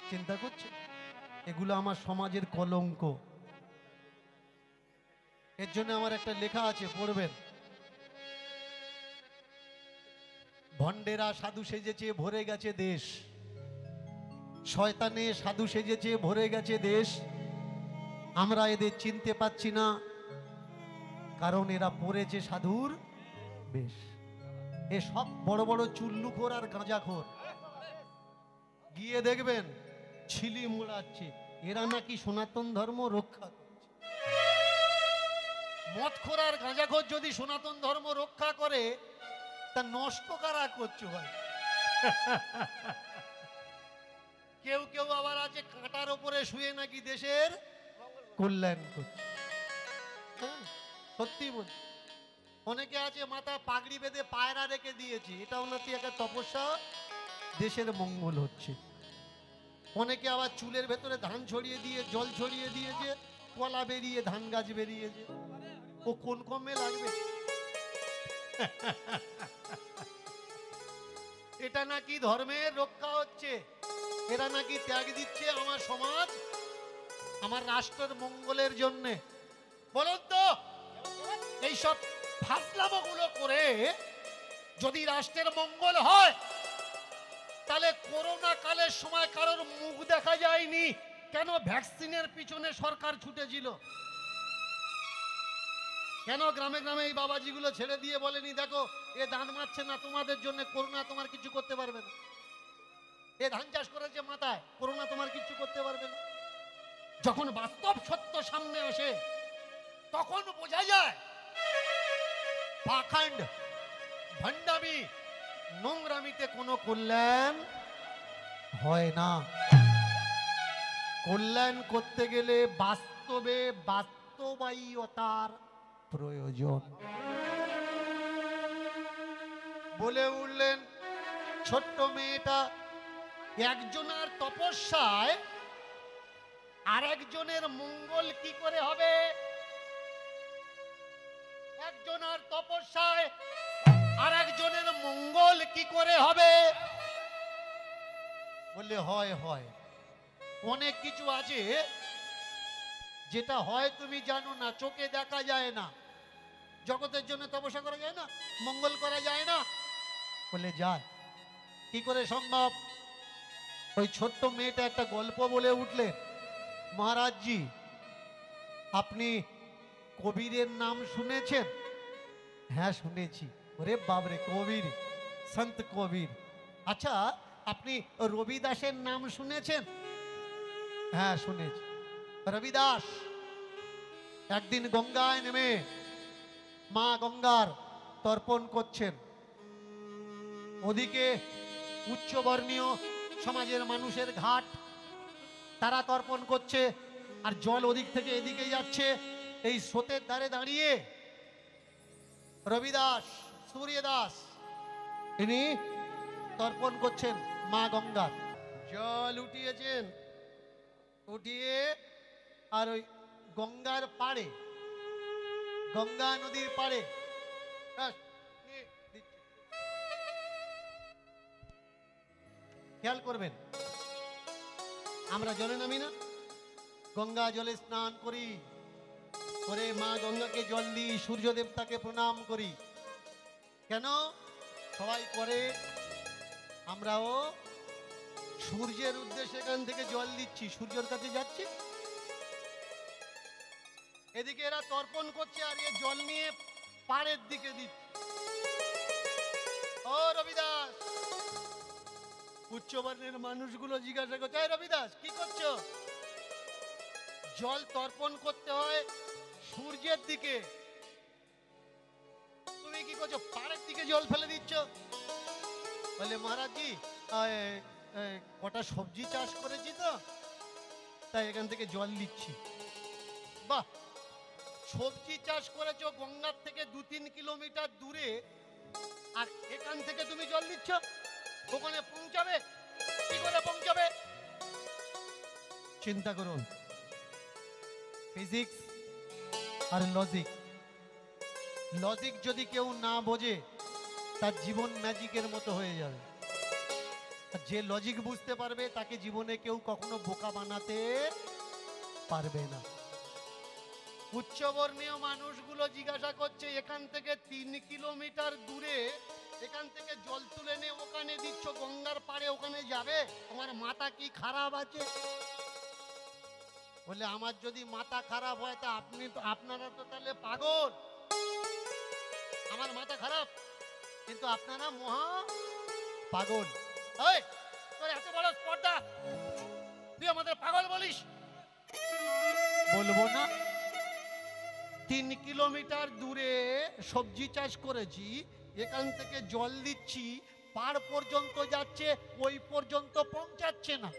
চিন্তা করছে এগুলো আমার সমাজের কলঙ্ক। এর জন্য আমার একটা লেখা আছে, পড়বেন। ভণ্ডেরা সাধু সেজেছে ভরে গেছে দেশ, শয়তানে সাধু সেজেছে ভরে গেছে দেশ, আমরা এদের চিনতে পাচ্ছি না, কারণ এরা পড়েছে সাধুর বেশ। এ সব বড় বড় চুল্লুখোর আর গাঁজাখোর, গিয়ে দেখবেন ছিলি মোড়াচ্ছে, এরা নাকি সনাতন ধর্ম রক্ষা করছে। মদখোর আর গাঁজাখোর যদি সনাতন ধর্ম রক্ষা করে, তা নষ্ট কারা করছো ভাই? কেউ কেউ আবার আছে কাঁটার ওপরে শুয়ে নাকি দেশের কল্যাণ করছে। সত্যি বলছি, অনেকে আছে মাথা পাগড়ি বেঁধে পায়রা রেখে দিয়েছে, এটাও নাকি একটা তপস্যা, দেশের মঙ্গল হচ্ছে। অনেকে আবার চুলের ভেতরে ধান ছড়িয়ে দিয়ে জল ছড়িয়ে দিয়েছে, কলা বেরিয়ে ধান গাছ বেরিয়েছে। ও কোন কমে লাগবে? এটা নাকি ধর্মের রক্ষা হচ্ছে, এরা নাকি ত্যাগ দিচ্ছে আমার সমাজ আমার রাষ্ট্রের মঙ্গলের জন্য। বলুন তো, এইসব ফাসলামোগুলো করে যদি রাষ্ট্রের মঙ্গল হয়, তাহলে করোনা কালের সময় কারোর মুখ দেখা যায়নি কেন? ভ্যাকসিনের পিছনে সরকার ছুটেছিল কেন? গ্রামে গ্রামে এই বাবাজিগুলো ছেড়ে দিয়ে বলেনি, দেখো এ ধান মারছে না, তোমাদের জন্য করোনা তোমার কিছু করতে পারবে না। এ ধান চাষ করেছে মাথায়, করোনা তোমার কিছু করতে পারবে না। যখন বাস্তব সত্য সামনে আসে তখন বোঝা যায় পাখণ্ড, ভণ্ডামি, নোংরামিতে কোনো কল্যাণ হয় না। কল্যাণ করতে গেলে বাস্তবে বাস্তবায়িতার প্রয়োজন। বলে উঠলেন ছোট্ট মেয়েটা, একজনের তপস্যায় আর একজনের মঙ্গল কি করে হবে? একজনের তপস্যায় আর একজনের মঙ্গল কি করে হবে? বললে হয় হয়, অনেক কিছু আছে যেটা হয় তুমি জানো না, চোখে দেখা যায় না। জগতের জন্য তপস্যা করা যায় না, মঙ্গল করা যায় না। বলে যায়, কি করে সম্ভব? ওই ছোট্ট মেয়েটা একটা গল্প বলে উঠলেন, মহারাজজি আপনি কবিরের নাম শুনেছেন? হ্যাঁ শুনেছি। ওরে বাবরে, কবির, সন্ত কবির। আচ্ছা আপনি রবিদাসের নাম শুনেছেন? হ্যাঁ শুনেছি। রবিদাস একদিন গঙ্গায় নেমে মা গঙ্গার তর্পণ করছেন। ওদিকে উচ্চবর্ণীয় সমাজের মানুষের ঘাট, তারা তর্পণ করছে, আর জল ওদিক থেকে এদিকে যাচ্ছে। এই স্রোতের ধারে দাঁড়িয়ে রবিদাস, সূর্যদাস, ইনি তর্পণ করছেন মা গঙ্গার। জল উঠিয়েছেন, উঠিয়ে আর ওই গঙ্গার পাড়ে, গঙ্গা নদীর পাড়ে খেয়াল করবেন, আমরা জলে নামি না, গঙ্গা জলে স্নান করি, করে মা গঙ্গাকে জল দিই, সূর্য দেবতাকে প্রণাম করি। কেন সবাই করে? আমরাও সূর্যের উদ্দেশ্যে এখান থেকে জল দিচ্ছি, সূর্যের কাছে যাচ্ছি। এদিকে এরা তর্পণ করছে আর এ জল নিয়ে পাড়ের দিকে দিচ্ছে। ও রবিদাস, উচ্চবর্ণের মানুষগুলো জিজ্ঞাসা করছে, এই রবিদাস কি করছো? জল তর্পণ করতে হয় সূর্যের দিকে, তুমি কি করছো? পাড়ের দিকে জল ফেলে দিচ্ছ। বলে মহারাজজি কটা সবজি চাষ করেছি তো, তাই এখান থেকে জল দিচ্ছি। বাহ, সবজি চাষ করেছো গঙ্গার থেকে 2-3 কিলোমিটার দূরে, আর এখান থেকে তুমি জল দিচ্ছ? ওখানে পৌঁছাবে কি করে? পৌঁছাবে চিন্তা করুন। ফিজিক্স আর লজিক, লজিক যদি কেউ না বোঝে তার জীবন ম্যাজিকের মতো হয়ে যাবে। আর যে লজিক বুঝতে পারবে তাকে জীবনে কেউ কখনো বোকা বানাতে পারবে না। উচ্চবর্ণীয় মানুষগুলো জিজ্ঞাসা করছে এখান থেকে 3 কিলোমিটার দূরে, এখান থেকে জল তুলে নে ওখানে দিচ্ছ, গঙ্গার পাড়ে ওখানে যাবে? তোমার মাথা কি খারাপ আছে? বলে আমার যদি মাথা খারাপ হয় তা আপনারা তো তাহলে পাগল। আমার মাথা খারাপ কিন্তু আপনারা মহা পাগল। এই তোর এত বড় স্পর্ধা, তুই আমাদের পাগল বলিস? বলবো না। 3 কিলোমিটার দূরে সবজি চাষ করেছি, এখান থেকে জল দিচ্ছি, পাড় পর্যন্ত যাচ্ছে, ওই পর্যন্ত পৌঁছাচ্ছে না।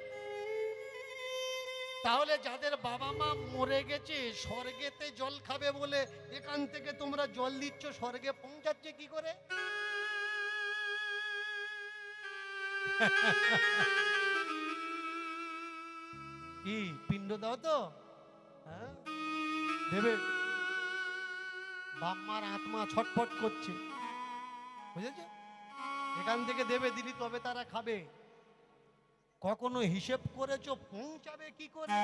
তাহলে যাদের বাবা মা মরে গেছে স্বর্গেতে জল খাবে বলে এখান থেকে তোমরা জল দিচ্ছ, স্বর্গে পৌঁছাচ্ছে কি করে? কি পিণ্ড দাও তো? হ্যাঁ দেবে। বাম্মার আত্মা ছটফট করছে, বুঝেছো? এখান থেকে দেবে, দিলি তবে তারা খাবে। কখনো হিসেব করেছো পৌঁছাবে কি করে?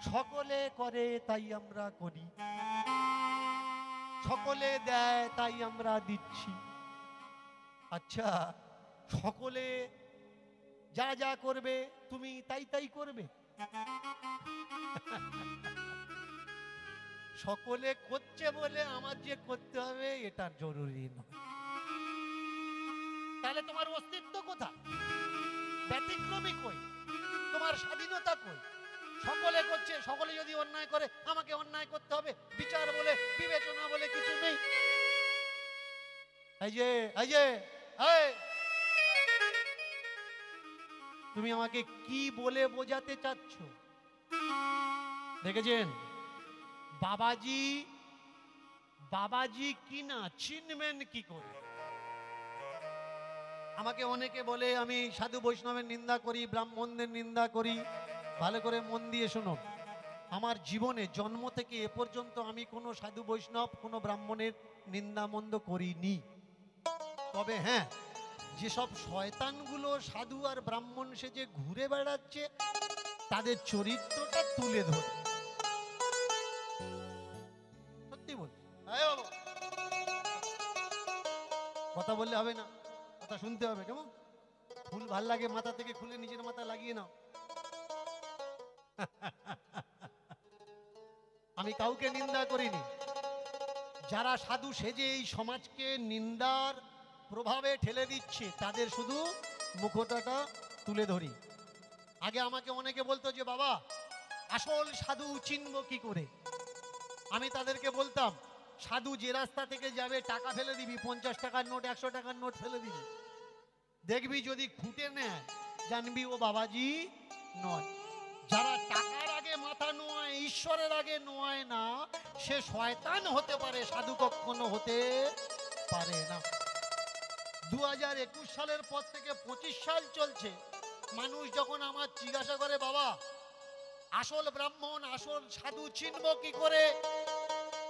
সকলে করে তাই আমরা করি, সকলে দেয় তাই আমরা দিচ্ছি। আচ্ছা, সকলে যা যা করবে তুমি তাই তাই করবে? সকলে করছে বলে আমার যে করতে হবে এটা জরুরি নয়। তাহলে তোমার অস্তিত্ব কোথায়? ব্যতিক্রমী কই? তোমার স্বাধীনতা কই? সকলে করছে, সকলে যদি অন্যায় করে আমাকে অন্যায় করতে হবে, বিচার বলে বিবেচনা বলে কিছু নেই। এই যে তুমি আমাকে কি বলে বোঝাতে চাচ্ছ? দেখেছেন বাবাজি কি না চিনবেন কি করে? আমাকে অনেকে বলে আমি সাধু বৈষ্ণবের নিন্দা করি, ব্রাহ্মণদের নিন্দা করি। ভালো করে মন দিয়ে শুনুন, আমার জীবনে জন্ম থেকে এ পর্যন্ত আমি কোনো সাধু বৈষ্ণব কোনো ব্রাহ্মণের নিন্দা মন্দ করিনি। তবে হ্যাঁ, যেসব শয়তানগুলো সাধু আর ব্রাহ্মণ সেজে ঘুরে বেড়াচ্ছে তাদের চরিত্রটা তুলে ধরে। সত্যি বল, কথা বললে হবে না, কথা শুনতে হবে। কেমন ফুল ভাল লাগে মাথা থেকে খুলে নিজের মাথা লাগিয়ে নাও। আমি কাউকে নিন্দা করিনি। যারা সাধু সেজে এই সমাজকে নিন্দার প্রভাবে ঠেলে দিচ্ছে তাদের শুধু মুখোটাটা তুলে ধরি। আগে আমাকে অনেকে বলতো যে বাবা আসল সাধু চিনব কি করে? আমি তাদেরকে বলতাম সাধু যে রাস্তা থেকে যাবে টাকা ফেলে দিবি, 50 টাকার নোট 100 টাকার নোট ফেলে দিবি, দেখবি যদি খুঁটে নেয় জানবি ও বাবাজি নয়। যারা টাকার আগে মাথা নোয়ায়, ঈশ্বরের আগে নোয়ায় না, সে শয়তান হতে পারে, সাধু কখনো হতে পারে না। 2021 সালের পর থেকে 25 সাল চলছে, মানুষ যখন আমার জিজ্ঞাসা করে বাবা আসল ব্রাহ্মণ আসল সাধু চিনব কি করে,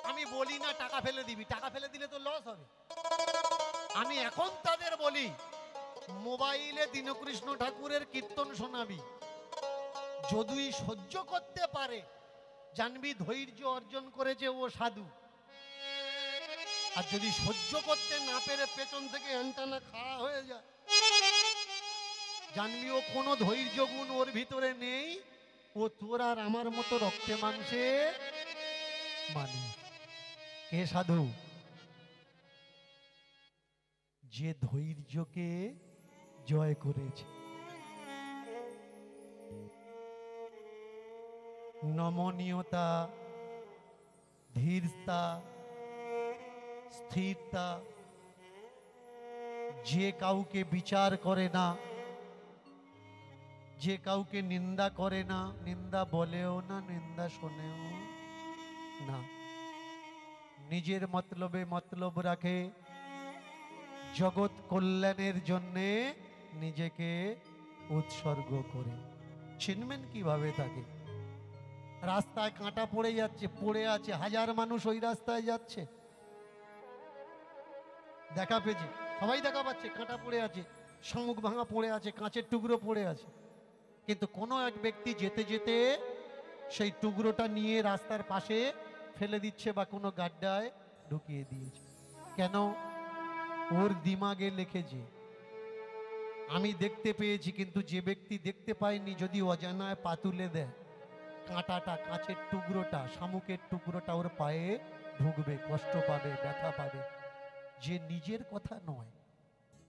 আমি বলি না টাকা ফেলে দিবি, টাকা ফেলে দিলে তো লস হবে। আমি এখন তাদের বলি মোবাইলে দীনকৃষ্ণ ঠাকুরের কীর্তন শোনাবি, যদি সহ্য করতে পারে জানবি ধৈর্য অর্জন করেছে ও সাধু। আর যদি সহ্য করতে না পেরে পেছন থেকে এন্টানা খাড়া হয়ে যায় জানবি ও কোনো ধৈর্য গুণ ওর ভিতরে নেই, ও তোর আর আমার মতো রক্তে মাংসে মানুষ। কে সাধু? যে ধৈর্যকে জয় করেছে, নমনীয়তা, ধীরতা, স্থিরতা, যে কাউকে বিচার করে না, যে কাউকে নিন্দা করে না, নিন্দা বলেও না, নিন্দা শোনেও না, নিজের মতলবে মতলব রাখে, জগৎ কল্যাণের জন্যে নিজেকে উৎসর্গ করে। চিনবেন কিভাবে তাকে? রাস্তায় কাঁটা পড়ে যাচ্ছে, পড়ে আছে, হাজার মানুষ ওই রাস্তায় যাচ্ছে, দেখা পেয়েছে, সবাই দেখা পাচ্ছে কাঁটা পড়ে আছে, শামুক ভাঙা পড়ে আছে, কাঁচের টুকরো পড়ে আছে, কিন্তু কোনো এক ব্যক্তি যেতে যেতে সেই টুকরোটা নিয়ে রাস্তার পাশে ফেলে দিচ্ছে বা কোনো গাড্ডায় ঢুকিয়ে দিয়েছে। কেন? ওর দিমাগে লিখেছে আমি দেখতে পেয়েছি, কিন্তু যে ব্যক্তি দেখতে পায়নি যদি অজানায় পা তুলে দেয়, কাঁটাটা, কাঁচের টুকরোটা, শামুকের টুকরোটা ওর পায়ে ঢুকবে, কষ্ট পাবে, ব্যথা পাবে। যে নিজের কথা নয়,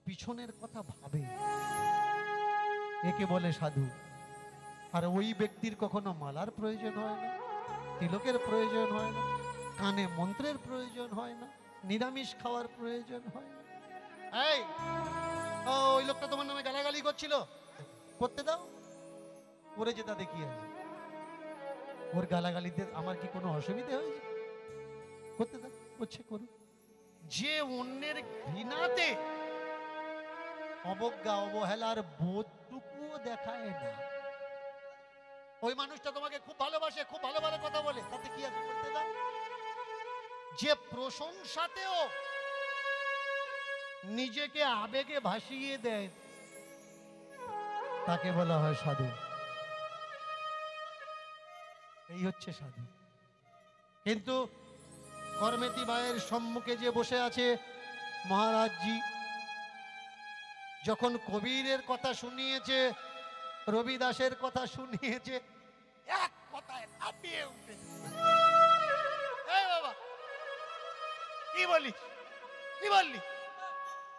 পিছনের কথা ভাবে, একে বলে সাধু। আর ওই ব্যক্তির কখনো মালার প্রয়োজন হয় না, তিলকের প্রয়োজন হয় না, কানে মন্ত্রের প্রয়োজন হয় না, নিরামিষ খাওয়ার প্রয়োজন হয় না। এই ওই লোকটা তোমার নামে গালাগালি করছিল, করতে দাও, করে যেটা দেখিয়ে আছে। ওর গালাগালিতে আমার কি কোনো অসুবিধা হয়েছে? করতে দাও, করছে করুন। যে অন্যের ঘৃণাতে অবজ্ঞা অবহেলার বোধটুকুও দেখায় না, ওই মানুষটা তোমাকে খুব ভালোবাসে, খুব ভালো ভালো কথা বলে, তাতে কি আছে? করতে দাও। যে প্রশংসাতেও নিজেকে আবেগে ভাসিয়ে দেয়, তাকে বলা হয় সাধু। এই হচ্ছে সাধু। কিন্তু করমেতি মায়ের সম্মুখে যে বসে আছে মহারাজজি, যখন কবিরের কথা শুনিয়েছে, রবিদাসের কথা শুনিয়েছে, এক কথায় লাফিয়ে উঠেছে। এই বাবা, কি বলিস, কি বললি?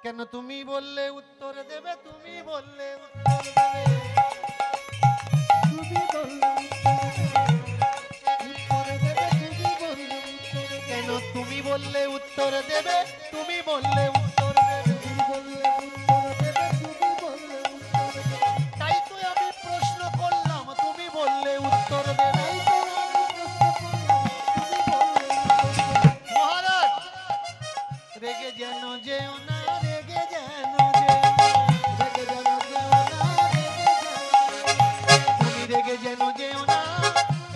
কেন তুমি বললে উত্তর দেবে, তুমি বললে উত্তর দেবে, তুমি বললে উত্তর দেবে, তুমি বললে উত্তর দেবে, কেন তুমি বললে উত্তর দেবে, তুমি বললে উত্তর দেবে, তুমি বললে উত্তর দেবে, তুমি বললে উত্তর দেবে। তাই তো আমি প্রশ্ন করলাম, তুমি বললে উত্তর দেবে। তাই তো আমি প্রশ্ন করলাম, তুমি বললে উত্তর দেবে। মহারাজ, রেগে যেন যেও না, রেগে যেন যেও না, রেগে যেন যেও না, রেগে যেন, তুমি রেগে যেন যেও না,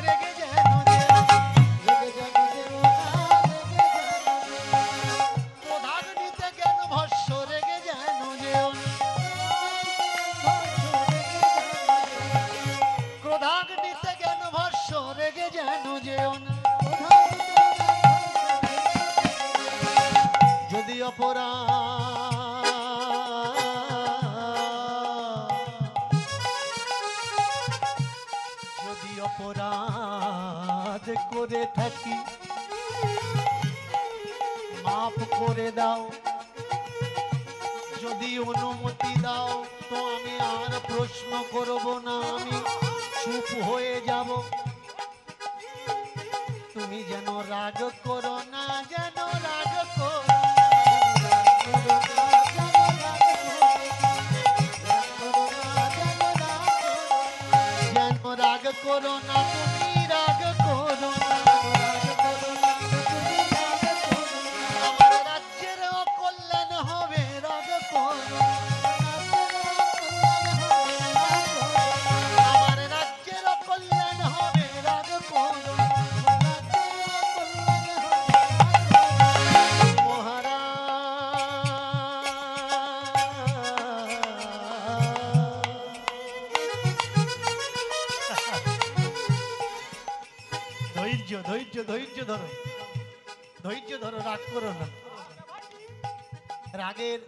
রেগে যেন যেও না, রেগে যেন যেও না, রেগে যেন, ক্রোধাগ্নিতে জ্ঞান ভস্য, রেগে যেন যেও না, ক্রোধাগ্নিতে জ্ঞান ভস্য, রেগে যেন যেও না। যদি অপরাধ করে থাকি, মাফ করে দাও, যদি অনুমতি দাও তো আমি আর প্রশ্ন করব না, আমি চুপ হয়ে যাব। তুমি যেন রাগ করো না, যেন রাগ করো না, যেন রাগ করো না, তুমি রাগ করো না। আমার রাজ্যের অকল্যাণ হবে, রাগ করো না। আমার রাজ্যের অকল্যাণ হবে, রাগ করো না। ধৈর্য ধৈর্য ধৈর্য ধরো, ধৈর্য ধরো, রাগ করো না। রাগের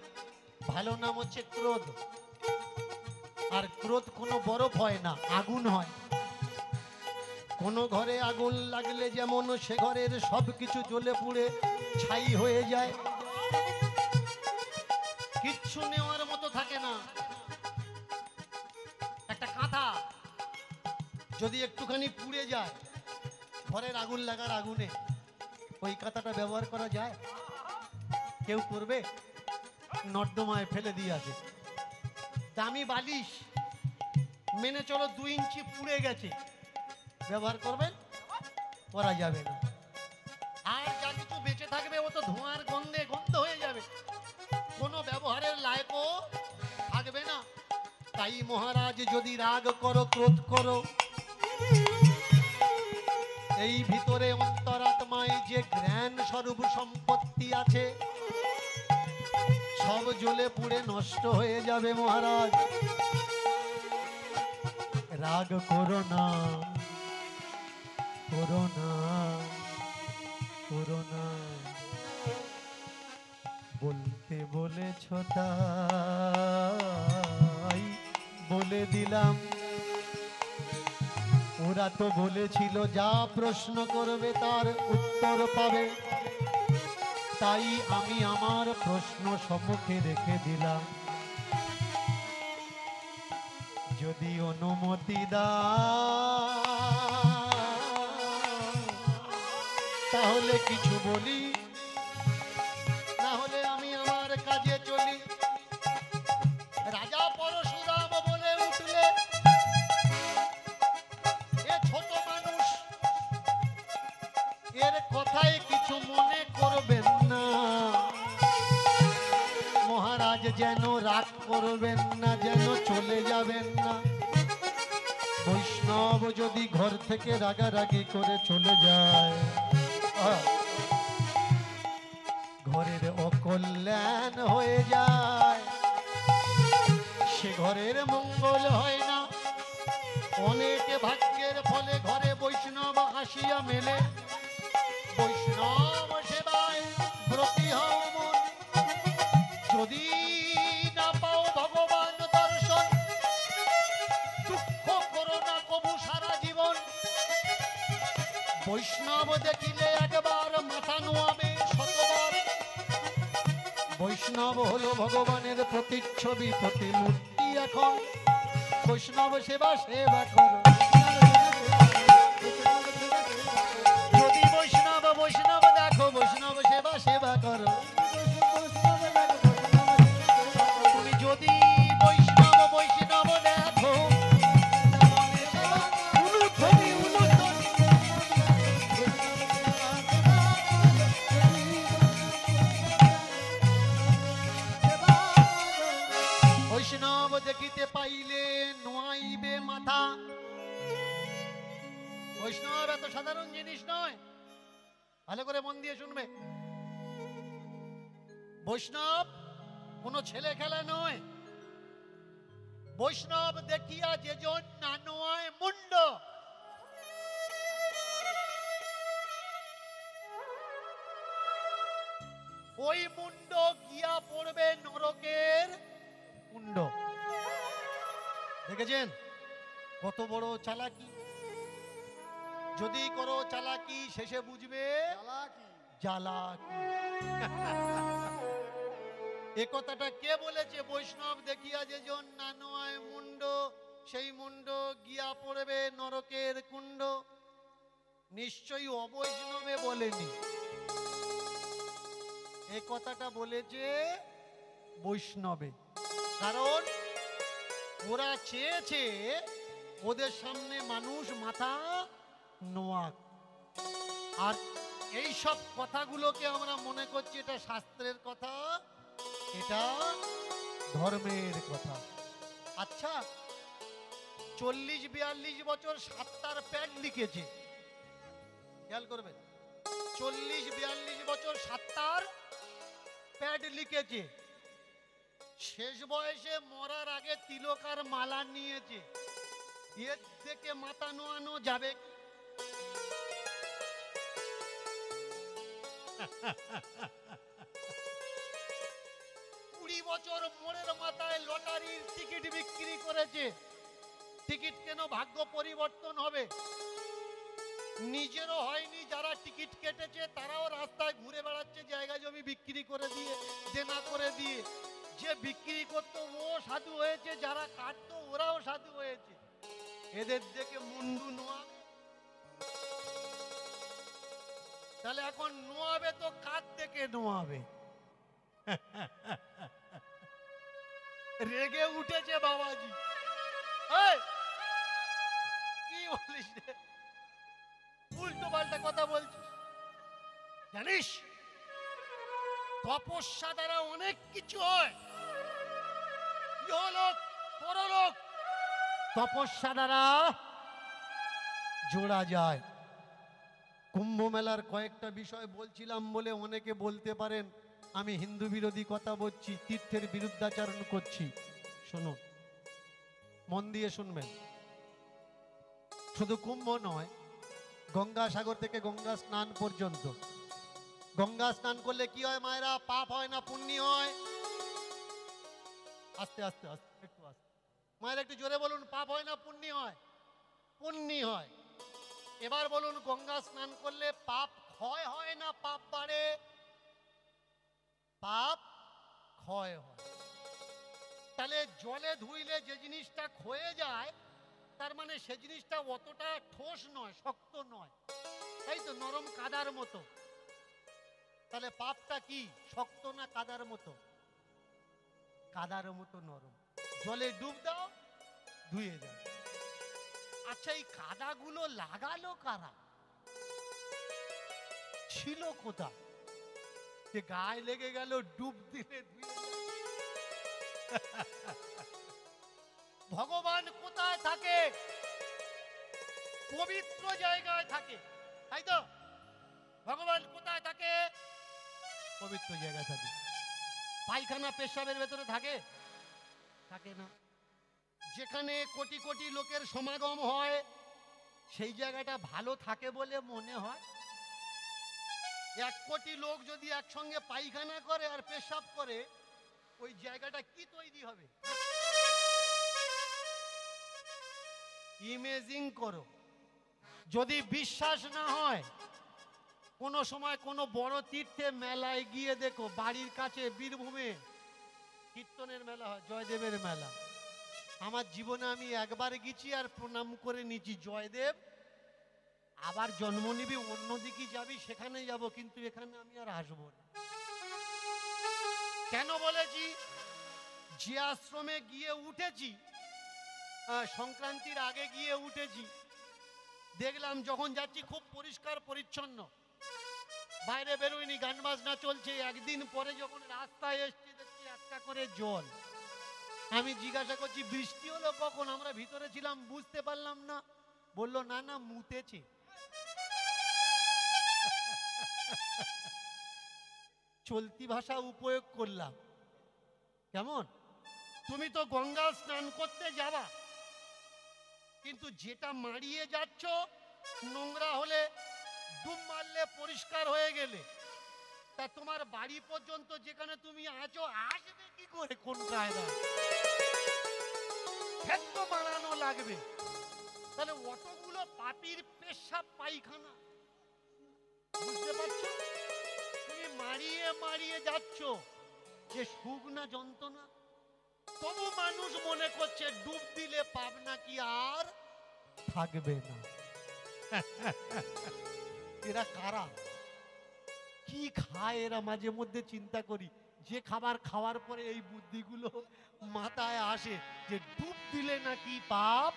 ভালো নাম হচ্ছে ক্রোধ। আর ক্রোধ কোনো বরফ হয় না, আগুন হয়। কোনো ঘরে আগুন লাগলে যেমন সে ঘরের সবকিছু জ্বলে পুড়ে ছাই হয়ে যায়, কিচ্ছু নেওয়ার মতো থাকে না। একটা কাঁথা যদি একটুখানি পুড়ে যায়, ঘরের আগুন লাগার আগুনে ওই কাঁথাটা ব্যবহার করা যায়? কেউ করবে? নর্দমায় ফেলে দিয়ে আছে। দামি বালিশ মেনে চলো 2 ইঞ্চি পুড়ে গেছে, ব্যবহার করবেন? করা যাবে না। আর যা কিছু বেঁচে থাকবে ও তো ধোঁয়ার গন্ধে গন্ধ হয়ে যাবে, কোনো ব্যবহারের লায়কও থাকবে না। তাই মহারাজ যদি রাগ করো, ক্রোধ করো, এই ভিতরে অন্তরাত্মায় যে জ্ঞান স্বরূপ সম্পত্তি আছে সব জ্বলে পুড়ে নষ্ট হয়ে যাবে মহারাজ। রাগ করো না, করো না, করো না। বলতে বলেছ তাই বলে দিলাম। ওরা তো বলেছিল যা প্রশ্ন করবে তার উত্তর পাবে, তাই আমি আমার প্রশ্ন সম্মুখে রেখে দিলাম। যদি অনুমতি দাও তাহলে কিছু বলি, না হলে আমি আমার কাজে চলি। রাজা পরশুরাম বলে উঠলে, এ ছোট মানুষ, এর কথায় কিছু মনে করবেন না। মহারাজ যেন রাগ করবেন না, যেন চলে যাবেন না। বৈষ্ণব যদি ঘর থেকে রাগারাগি করে চলে যায়, ঘরের অকল্যাণ হয়ে যায়, সে ঘরের মঙ্গল হয় না। অনেকে ভাগ্যের ফলে ঘরে বৈষ্ণব আসিয়া মেলে, বৈষ্ণব সেবায় ব্রতী হও মন। যদি না পাও ভগবান দর্শন, দুঃখ করো না কবু সারা জীবন। বৈষ্ণব দেখিলে একবার মাথা নোয়াবে শতবার। বৈষ্ণব হলো ভগবানের প্রতিচ্ছবি, প্রতিমূর্তি। এখন বৈষ্ণব সেবা সেবা করো। যদি বৈষ্ণব বৈষ্ণব দেখো, বৈষ্ণব সেবা সেবা করো। তুমি যদি বৈষ্ণব বৈষ্ণব দেখো, বৈষ্ণব দেখিতে পাইলে নোয়াইবে মাথা। বৈষ্ণব এত সাধারণ জিনিস নয়, ভালো করে মন দিয়ে শুনবে। বৈষ্ণব কোন ছেলে খেলা নয়। বৈষ্ণব দেখিয়া যেজন না নোয়ায় মুন্ড, ওই মুন্ড গিয়া পড়বে নরকের কুণ্ড। দেখেছেন কত বড় চালাকি? যদি করো চালাকি, শেষে বুঝবে চালাকি। এ কথাটা কে বলেছে? বৈষ্ণব দেখিয়া যেজন না নোয়ায় মুন্ড, সেই মুন্ড গিয়া পড়বে নরকের কুণ্ড। নিশ্চয়ই অবৈষ্ণবে বলেনি, এ কথাটা বলেছে বৈষ্ণবে। কারণ ওরা চেয়েছে ওদের সামনে মানুষ মাথা নোয়াক। আর এই সব কথাগুলোকে আমরা মনে করছি এটা শাস্ত্রের কথা, এটা ধর্মের কথা। আচ্ছা, 40-42 বছর 7টার প্যাড লিখেছে, খেয়াল করবেন। 40-42 বছর 7টার প্যাড লিখেছে, শেষ বয়সে মরার আগে তিলকার মালা নিয়েছে। এর থেকে মাথা নোয়ানো যাবে? 20 বছর মোড়ের মাথায় লটারির টিকিট বিক্রি করেছে। টিকিট কেন? ভাগ্য পরিবর্তন হবে। নিজেরও হয়নি, যারা টিকিট কেটেছে তারাও রাস্তায় ঘুরে বেড়াচ্ছে জায়গা জমি বিক্রি করে দিয়ে, দেনা করে দিয়ে। যে বিক্রি করতো ও সাধু হয়েছে, যারা কাটতো ওরাও সাধু হয়েছে। এদের দেখে মুন্ডু নোয়া। তাহলে এখন নোয়াবে তো কার থেকে নোয়াবে? রেগে উঠেছে বাবাজি। এই, কি বলিস রে? উল্টো পাল্টা কথা বলছিস। জানিস তপস্যা দ্বারা অনেক কিছু হয়, ইহলোক পরলোক তপস্যা দ্বারা জোড়া যায়। কুম্ভ মেলার কয়েকটা বিষয় বলছিলাম বলে অনেকে বলতে পারেন আমি হিন্দু বিরোধী কথা বলছি, তীর্থের বিরুদ্ধাচরণ করছি। শুনুন, মন দিয়ে শুনবেন। শুধু কুম্ভ নয়, গঙ্গাসাগর থেকে গঙ্গা স্নান পর্যন্ত। গঙ্গা স্নান করলে কি হয় মায়েরা? পাপ হয় না পুণ্য হয়? আস্তে আস্তে আস্তে, একটু আস্তে মায়েরা, একটু জোরে বলুন। পাপ হয় না পুণ্য হয়? পুণ্য হয়। এবার বলুন, গঙ্গা স্নান করলে পাপ ক্ষয় হয় না পাপ বাড়ে? পাপ ক্ষয় হয়। তাহলে জলে ধুইলে যে জিনিসটা ক্ষয়ে যায়, তার মানে সে জিনিসটা অতটা ঠোস নয়, শক্ত নয়, তাই তো? নরম কাদার মতো। তাহলে পাপটা কি, শক্ত না কাদার মতো? কাদার মতো নরম। জলে ডুব দাও, ধুয়ে যাবে। আচ্ছা, এই কাদাগুলো লাগালো কারা? ছিল কোথা যে গায়ে লেগে গেল, ডুব দিলে ধুয়ে যাবে? ভগবান কোথায় থাকে? পবিত্র জায়গায় থাকে, তাই তো? ভগবান কোথায় থাকে? পবিত্র জায়গায় থাকে। পায়খানা পেশাবের ভেতরে থাকে? থাকে না। যেখানে কোটি কোটি লোকের সমাগম হয়, সেই জায়গাটা ভালো থাকে বলে মনে হয়? 1 কোটি লোক যদি একসঙ্গে পায়খানা করে আর পেশাব করে, ওই জায়গাটা কি তৈরি হবে? ইমেজিং করো। যদি বিশ্বাস না হয়, কোন সময় কোন বড় তীর্থে মেলায় গিয়ে দেখো। বাড়ির কাছে বীরভূমে কীর্তনের মেলা হয়, জয়দেবের মেলা। আমার জীবনে আমি একবার গেছি আর প্রণাম করে নিয়েছি, জয়দেব আবার জন্ম নিবি, অন্যদিকে যাবি, সেখানে যাব, কিন্তু এখানে আমি আর আসবো না। কেন বলেছি? যে আশ্রমে গিয়ে উঠেছি, সংক্রান্তির আগে গিয়ে উঠেছি, দেখলাম যখন যাচ্ছি খুব পরিষ্কার পরিচ্ছন্ন, বাইরে বেরোয়নি, গান বাজনা চলছে। একদিন পরে যখন রাস্তায় এসছি, দেখছি একটা করে জল। আমি জিজ্ঞাসা করছি বৃষ্টি হলো কখন? আমরা ভিতরে ছিলাম, বুঝতে পারলাম না। বললো না না, মুতেছে। চলতি ভাষা উপয়োগ করলাম। কেমন? তুমি তো গঙ্গা স্নান করতে যাবা, কিন্তু যেটা মারিয়ে যাচ্ছ, নোংরা হলে ডুব মারলে পরিষ্কার হয়ে গেলে, তা তোমার বাড়ি পর্যন্ত যেখানে তুমি আছো আসবে কি করে? কোন কায়দা? ক্ষেত্র বানানো লাগবে। তাহলে অতগুলো পাপির পেশাব পায়খানা, বুঝতে পারছো? তুমি মারিয়ে মারিয়ে যাচ্ছ, যে সুখ না যন্ত্রণা। তবু মানুষ মনে করছে ডুব দিলে পাপ নাকি আর থাকবে না। এরা কারা? কি খায় এরা? মাঝে মধ্যে চিন্তা করি, যে খাবার খাওয়ার পরে এই বুদ্ধিগুলো মাথায় আসে যে ডুব দিলে নাকি পাপ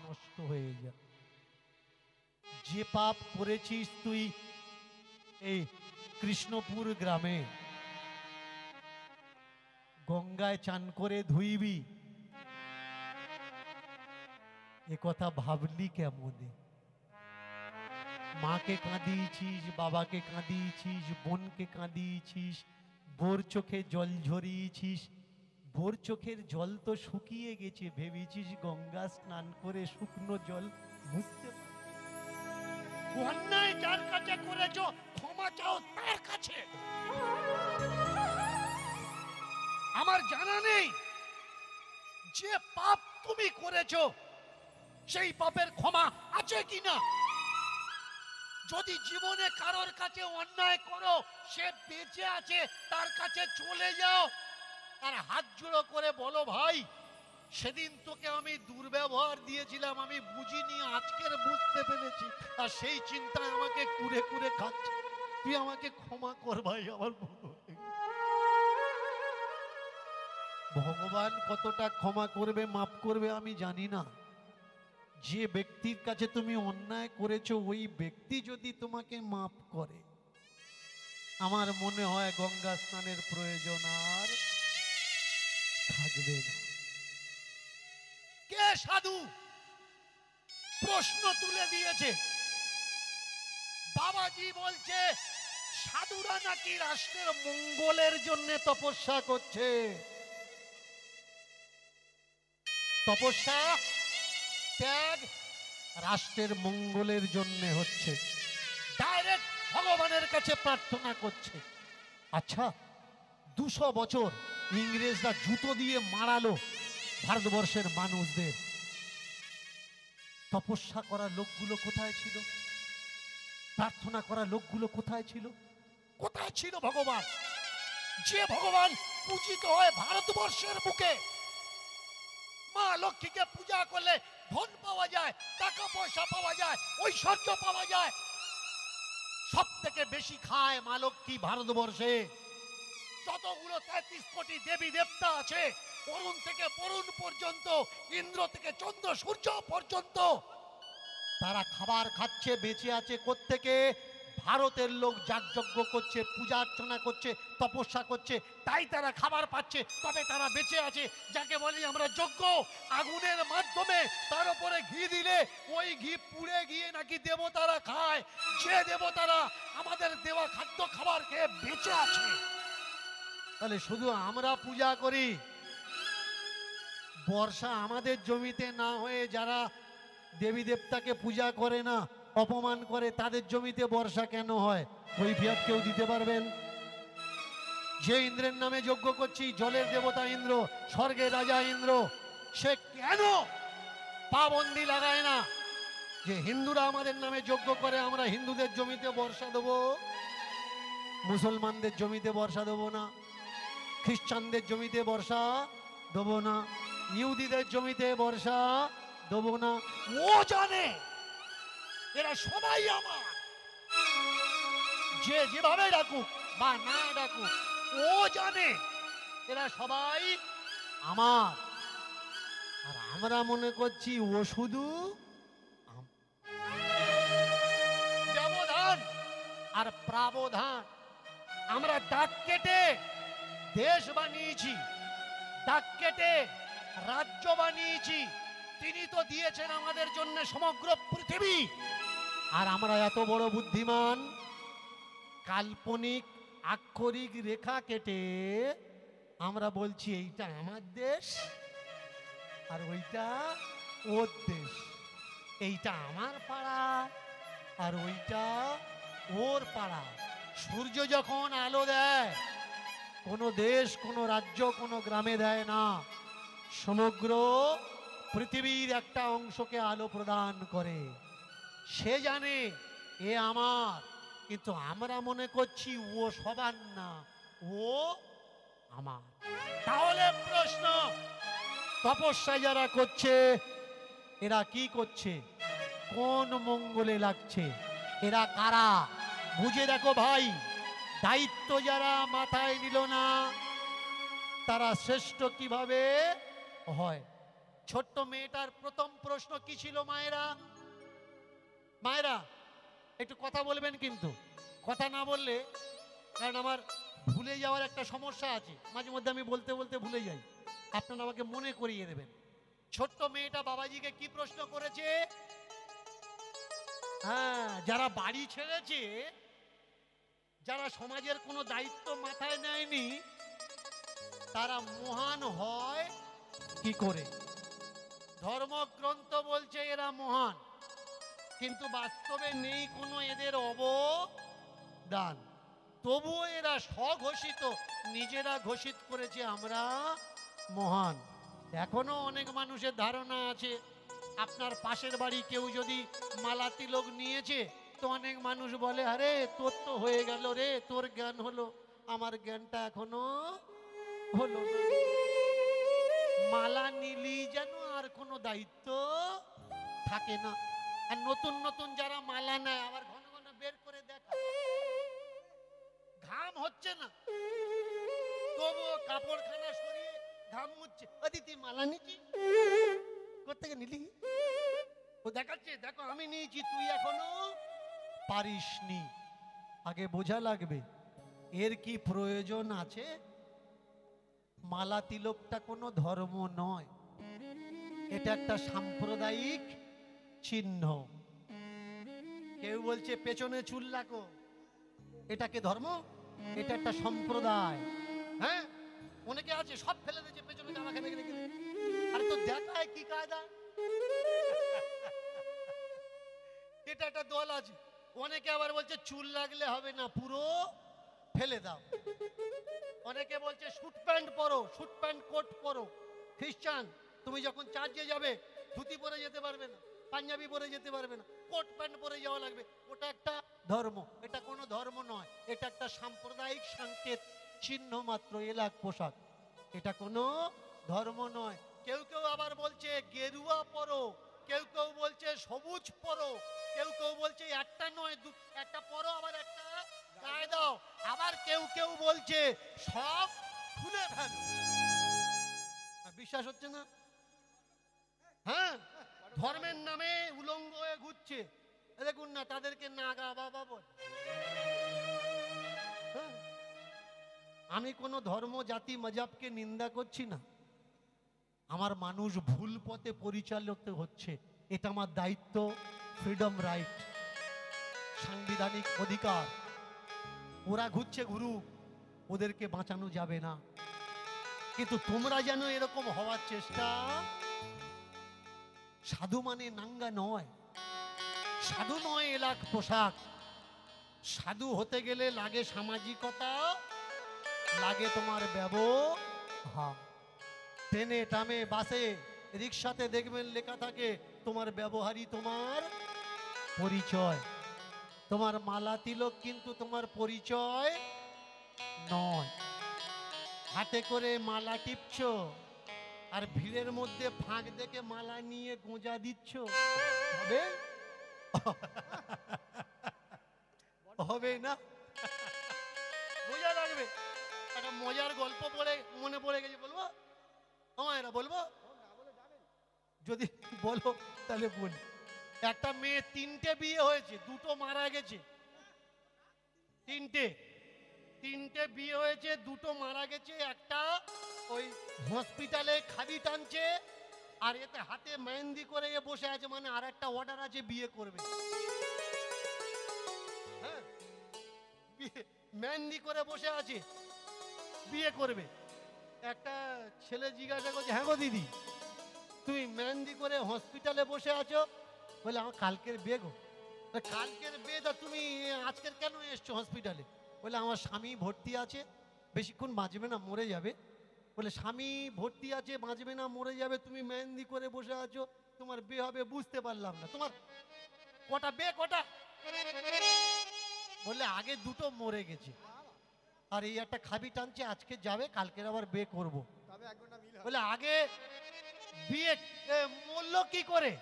নষ্ট হয়ে যায়। যে পাপ করেছিস তুই এই কৃষ্ণপুর গ্রামে, গঙ্গায় চান করে ধুইবি, এ কথা ভাবলি কেমনে? মাকে কাঁদিয়েছিস, বাবাকে কাঁদিয়েছিস, বোনকে কাঁদিয়েছিস, বোর চোখে জল ঝরিয়েছিস। বোর চোখের জল তো শুকিয়ে গেছে, ভেবেছিস গঙ্গা স্নান করে শুকনো জল মুছতে পারবি? অন্যায় যার কাছে করেছো, ক্ষমা চাও তার কাছে। আমার জানা নেই যে পাপ তুমি করেছো সেই পাপের ক্ষমা আছে কিনা। যদি জীবনে কারোর কাছে অন্যায় করো, সে বেঁচে আছে, তার কাছে চলে যাও, তার হাত জোড়ো করে বলো, ভাই সেদিন তোকে আমি দুর্ব্যবহার দিয়েছিলাম, আমি বুঝিনি, আজকের বুঝতে পেরেছি, আর সেই চিন্তায় আমাকে কুরে কুরে খাচ্ছে, তুই আমাকে ক্ষমা কর ভাই, আমার ভুল হয়ে গেছে। ভগবান কতটা ক্ষমা করবে, মাফ করবে আমি জানি না। যে ব্যক্তির কাছে তুমি অন্যায় করেছো ওই ব্যক্তি যদি তোমাকে মাফ করে, আমার মনে হয় গঙ্গা স্নানের প্রয়োজন আর থাকবে না। কে সাধু প্রশ্ন তুলে দিয়েছে? বাবাজি বলছে সাধুরা নাকি রাষ্ট্রের মঙ্গলের জন্য তপস্যা করছে। তপস্যা ত্যাগ রাষ্ট্রের মঙ্গলের জন্য হচ্ছে, ডাইরেক্ট ভগবানের কাছে প্রার্থনা করছে। আচ্ছা, 200 বছর ইংরেজরা জুতো দিয়ে মারালো ভারতবর্ষের মানুষদের, তপস্যা করা লোকগুলো কোথায় ছিল? প্রার্থনা করা লোকগুলো কোথায় ছিল? কোথায় ছিল ভগবান? যে ভগবান পূজিত হয় ভারতবর্ষের বুকে। মা লক্ষ্মীকে পূজা করলে ধন পাওয়া যায়, টাকা পয়সা পাওয়া যায়, ঐশ্বর্য পাওয়া যায়। সব থেকে বেশি খায় মা লক্ষ্মী ভারতবর্ষে। যতগুলো 33 কোটি দেবী দেবতা আছে, অরুণ থেকে বরুণ পর্যন্ত, ইন্দ্র থেকে চন্দ্র সূর্য পর্যন্ত, তারা খাবার খাচ্ছে, বেঁচে আছে কোত্থেকে? ভারতের লোক যাগযজ্ঞ করছে, পূজা অর্চনা করছে, তপস্যা করছে, তাই তারা খাবার পাচ্ছে, তবে তারা বেঁচে আছে। যাকে বলি আমরা যজ্ঞ, আগুনের মাধ্যমে তার উপরে ঘি দিলে ওই ঘি পুড়ে গিয়ে নাকি দেবতারা খায়। যে দেবতারা আমাদের দেওয়া খাদ্য খাবার খেয়ে বেঁচে আছে, তাহলে শুধু আমরা পূজা করি, বর্ষা আমাদের জমিতে না হয়ে যারা দেবী দেবতাকে পূজা করে না, অপমান করে, তাদের জমিতে বর্ষা কেন হয়? কৈফিয়ত কেউ দিতে পারবেন? যে ইন্দ্রের নামে যজ্ঞ করছি, জলের দেবতা ইন্দ্র, স্বর্গের রাজা ইন্দ্র, সে কেন পাবন্দি লাগায় না যে হিন্দুরা আমাদের নামে যজ্ঞ করে আমরা হিন্দুদের জমিতে বর্ষা দেবো, মুসলমানদের জমিতে বর্ষা দেবো না, খ্রিস্টানদের জমিতে বর্ষা দেবো না, ইহুদিদের জমিতে বর্ষা দেবো না? ও জানে এরা সবাই আমার, যে যেভাবে ডাকুক বা না ডাকুক, ও জানে এরা সবাই আমার। আর আমরা মনে করছি ও শুধু ব্যবধান আর প্রাবধান। আমরা দাগ কেটে দেশ বানিয়েছি, দাগ কেটে রাজ্য বানিয়েছি। তিনি তো দিয়েছেন আমাদের জন্য সমগ্র পৃথিবী। আর আমরা এত বড় বুদ্ধিমান, কাল্পনিক আক্ষরিক রেখা কেটে আমরা বলছি এইটা আমার দেশ আর ওইটা ওর দেশ, এইটা আমার পাড়া আর ওইটা ওর পাড়া। সূর্য যখন আলো দেয়, কোনো দেশ, কোনো রাজ্য, কোনো গ্রামে দেয় না, সমগ্র পৃথিবীর একটা অংশকে আলো প্রদান করে। সে জানে এ আমার, কিন্তু আমরা মনে করছি ও সবার না, ও আমার। তাহলে প্রশ্ন, তপস্যা যারা করছে এরা কি করছে? কোন মঙ্গলে লাগছে? এরা কারা? বুঝে দেখো ভাই, দায়িত্ব যারা মাথায় নিল না তারা শ্রেষ্ঠ কিভাবে হয়? ছোট্ট মেয়েটার প্রথম প্রশ্ন কি ছিল? মায়েরা, মায়েরা একটু কথা বলবেন, কিন্তু কথা না বললে, কারণ আমার ভুলে যাওয়ার একটা সমস্যা আছে, মাঝে মধ্যে আমি বলতে বলতে ভুলে যাই, আপনারা আমাকে মনে করিয়ে দেবেন। ছোট্ট মেয়েটা বাবাজিকে কি প্রশ্ন করেছে? হ্যাঁ, যারা বাড়ি ছেড়েছে, যারা সমাজের কোনো দায়িত্ব মাথায় নেয়নি, তারা মহান হয় কি করে? ধর্মগ্রন্থ বলছে এরা মহান, কিন্তু বাস্তবে নেই কোনো এদের অবদান। তবুও এরা স্বঘোষিত, নিজেরা ঘোষিত করেছে আমরা মহান। এখনো অনেক মানুষের ধারণা আছে, আপনার পাশের বাড়ি কেউ যদি মালা তিলক নিয়েছে, তো অনেক মানুষ বলে, আরে তোর তো হয়ে গেল রে, তোর জ্ঞান হলো, আমার জ্ঞানটা এখনো হলো না। মালা নিলি যেন আর কোনো দায়িত্ব থাকে না। আর নতুন নতুন যারা মালা নেয়, আবার ঘন ঘন বের করে দেখা, ঘাম হচ্ছে না, তবুও কাপড়খানা সরিয়ে ঘাম মুচ্ছে। ও দিদি মালা নিচ্ছি কোথেকে নিলি? ও দেখাচ্ছে, দেখো আমি নিয়েছি, তুই এখনো পারিসনি। আগে বোঝা লাগবে এর কি প্রয়োজন আছে। মালা তিলকটা কোনো ধর্ম নয়, এটা একটা সাম্প্রদায়িক চিহ্ন। কেউ বলছে পেছনে চুল রাখো, এটাকে ধর্ম? এটা একটা সম্প্রদায়। হ্যাঁ, অনেকে আছে সব ফেলে দিয়েছে, পেছনে জামা খেলে রেখে দিয়েছে। আরে তো দেখায় কি কায়দা। এটা একটা দল আছে। অনেকে আবার বলছে চুল লাগলে হবে না, পুরো ফেলে দাও। অনেকে বলছে স্যুট প্যান্ট পরো, স্যুট প্যান্ট কোট পরো। খ্রিস্টান, তুমি যখন চার্চে যাবে ধুতি পরে যেতে পারবে না, পাঞ্জাবি পরে যেতে পারবে না, কোট প্যান্ট পরে যাওয়া লাগবে। ওটা একটা ধর্ম। এটা কোনো ধর্ম নয়, এটা একটা সাম্প্রদায়িক সংকেত, চিহ্ন মাত্র, এলাক পোশাক। এটা কোনো ধর্ম নয়। কেউ কেউ আবার বলছে গেরুয়া পরো, কেউ কেউ বলছে সবুজ পরো, কেউ কেউ বলছে একটা নয় একটা পরো, আবার একটা গায়ে দাও। আবার কেউ কেউ বলছে সব খুলে ফেলো। বিশ্বাস হচ্ছে না? হ্যাঁ, ধর্মের নামে উলঙ্গ হয়ে ঘুরছে। দেখুন না, তাদেরকে নাগা বাবা বল। হ্যাঁ, আমি কোনো ধর্ম জাতি মজাবকে নিন্দা করছি না। আমার মানুষ ভুল পথে পরিচালিত হচ্ছে, এটা আমার দায়িত্ব, ফ্রিডম রাইট, সাংবিধানিক অধিকার। ওরা ঘুরছে ঘুরুক, ওদেরকে বাঁচানো যাবে না। কিন্তু তোমরা যেন এরকম হওয়ার চেষ্টা। সাধু মানে নাঙ্গা নয়, সাধু নয় এলাক পোশাক। সাধু হতে গেলে লাগে সামাজিকতা, লাগে তোমার ব্যবহার। ট্রেনে ট্রামে বাসে রিক্সাতে দেখবেন লেখা থাকে তোমার ব্যবহারই তোমার পরিচয়। তোমার মালা তিলক কিন্তু তোমার পরিচয় নয়। হাতে করে মালা টিপছ আর ভিড়ের মধ্যে ফাঁক দেখে মালা নিয়ে গোঁজা দিচ্ছ, হবে? হবে না। বোঝা লাগবে। একটা মজার গল্প পড়ে মনে পড়ে গেছে, বলবো? আমায় এরা বলবো? যদি বলো তাহলে বলি। একটা মেয়ে, তিনটে বিয়ে হয়েছে, দুটো মারা গেছে। তিনটে বিয়ে হয়েছে, দুটো মারা গেছে। একটা ওই হসপিটালে খাবি টানছে, আর এতে হাতে মেহেন্দি করে এ বসে আছে, মানে আর একটা অর্ডার আছে, বিয়ে করবে। হ্যাঁ, মেহেন্দি করে বসে আছে, বিয়ে করবে। একটা ছেলে জিজ্ঞাসা করছে, হ্যাঁ গো দিদি, তুমি মেহেন্দি করে হসপিটালে বসে আছো? বলে আমার কালকের বিয়ে গো। কালকের বিয়ে, তা তুমি আজকের কেন এসছো হসপিটালে? বলে আমার স্বামী ভর্তি আছে, বেশিক্ষণ বাঁচবে না, মরে যাবে। বলে স্বামী ভর্তি আছে, বাঁচবে না, মরে যাবে, তুমি মেহেন্দি করে বসে আছো, তোমার বিয়ে হবে? বুঝতে পারলাম না, তোমার কটা বিয়ে, কটা? বললে আগে দুটো মরে গেছে, আর এই একটা খাবি টানছে, আজকে যাবে, কালকের আবার বিয়ে করবো। বলে আগে বিয়ে মরলো কি করে?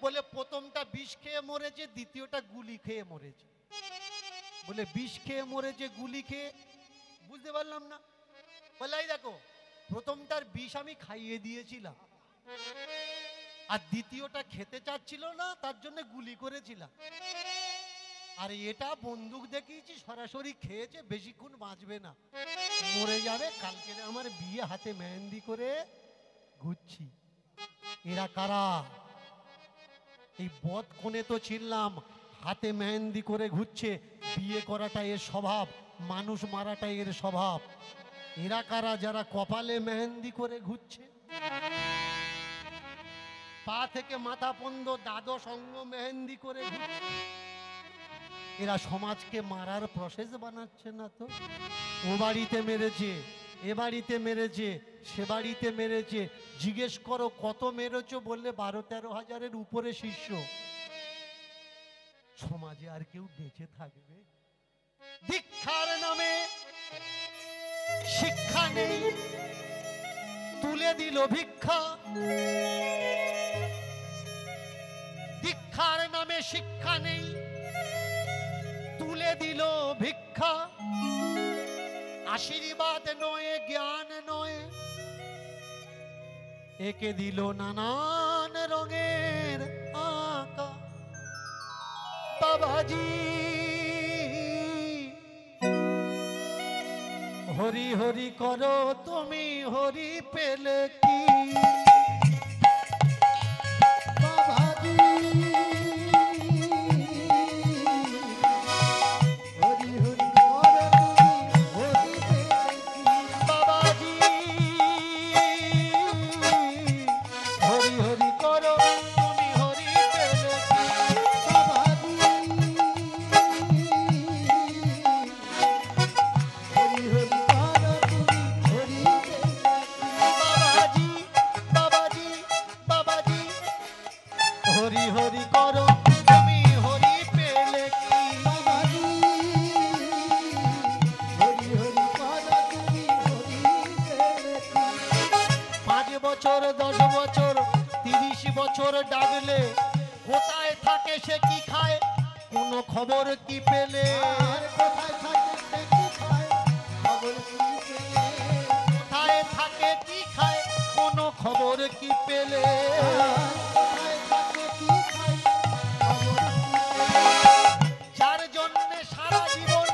বলে প্রথমটা বিষ খেয়ে মরেছে, দ্বিতীয়টা গুলি খেয়ে মরেছে। বলে বিষ খেয়ে মরেছে, গুলি খেয়ে? বুঝতে পারলাম না। বলে এই দেখো, প্রথমটার বিষ আমি খাইয়ে দিয়েছিলাম, আর দ্বিতীয়টা খেতে চাচ্ছিল না, তার জন্য গুলি করেছিলাম। আর এটা বন্দুক দেখিয়েছি, সরাসরি খেয়েছে, বেশিক্ষণ বাঁচবে না, মরে যাবে, কালকে আমার বিয়ে, হাতে মেহেন্দি করে ঘুরছি। এরা কারা? এই বদ কোণে তো চিনলাম, হাতে মেহেন্দি করে ঘুরছে, বিয়ে করাটা এর স্বভাব, মানুষ মারাটা এর স্বভাব। এরা কারা যারা কপালে মেহেন্দি করে ঘুরছে? পা থেকে মাথা পর্যন্ত দ্বাদশ অঙ্গ মেহেন্দি করে ঘুরছে। এরা সমাজকে মারার প্রসেস বানাচ্ছে না তো? ও বাড়িতে মেরেছে, এ বাড়িতে মেরেছে, সে বাড়িতে মেরেছে, জিজ্ঞেস করো কত মেরেছো, বললে 12-13 হাজারের উপরে শিষ্য। সমাজে আর কেউ বেঁচে থাকবে? দীক্ষার নামে শিক্ষা নেই, তুলে দিল ভিক্ষা। দীক্ষার নামে শিক্ষা নেই, তুলে দিল ভিক্ষা। আশীর্বাদ নয়, জ্ঞান নয়, একে দিল নানান রঙের আঁকা বাবাজি। হরি হরি করো তুমি হরি পেলে কি বাবাজি হরি হরি করো তুমি হরি পেলে কি বাবাজি। হরি হরি করো তুমি হরি পেলে কি বাবাজি হরি হরি করো তুমি হরি পেলে কি বাবাজি বাবাজি বাবাজি। হরি হরি করো তুমি হরি পেলে কি বাবাজি হরি হরি করো তুমি হরি পেলে কি 5 বছর 10 বছর 30 বছর ডাকলে কোথায় থাকে সে কি খায় কোনো খবর কি পেলে আর কোথায় থাকে সে কি খায় খবর কি পেলে কোথায় থাকে কি খায় কোনো খবর কি পেলে কোথায় থাকে কি খায় খবর কি পেলে যার জন্যে সারা জীবন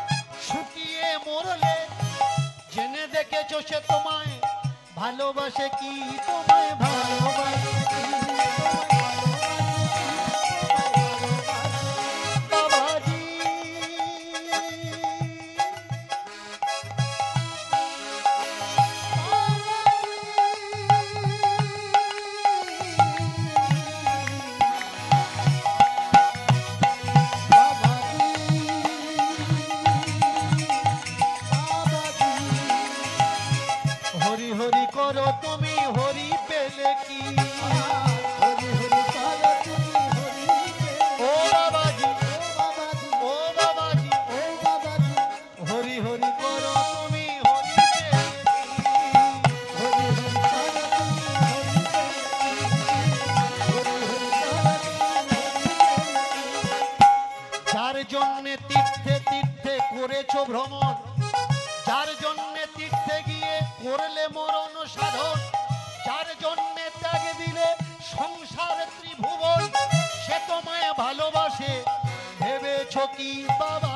শুকিয়ে মরলে জেনে দেখেছো সে তোমায় ভালোবাসে কি তোমায় ভালোবাসে কি বাবাজি। হরি হরি করো তুমি হরি পেলে কি ও বাবাজি ও বাবাজি। হরি হরি করো তুমি হরি পেলে কি যার জন্যে তীর্থে তীর্থে করেছো ভ্রমণ যার জন্যে তীর্থে গিয়ে করলে মরণ সাধন যার জন্যে ত্যাগ দিলে সংসার ত্রিভুবন সে তোমায় ভালোবাসে ভেবেছো কি বাবা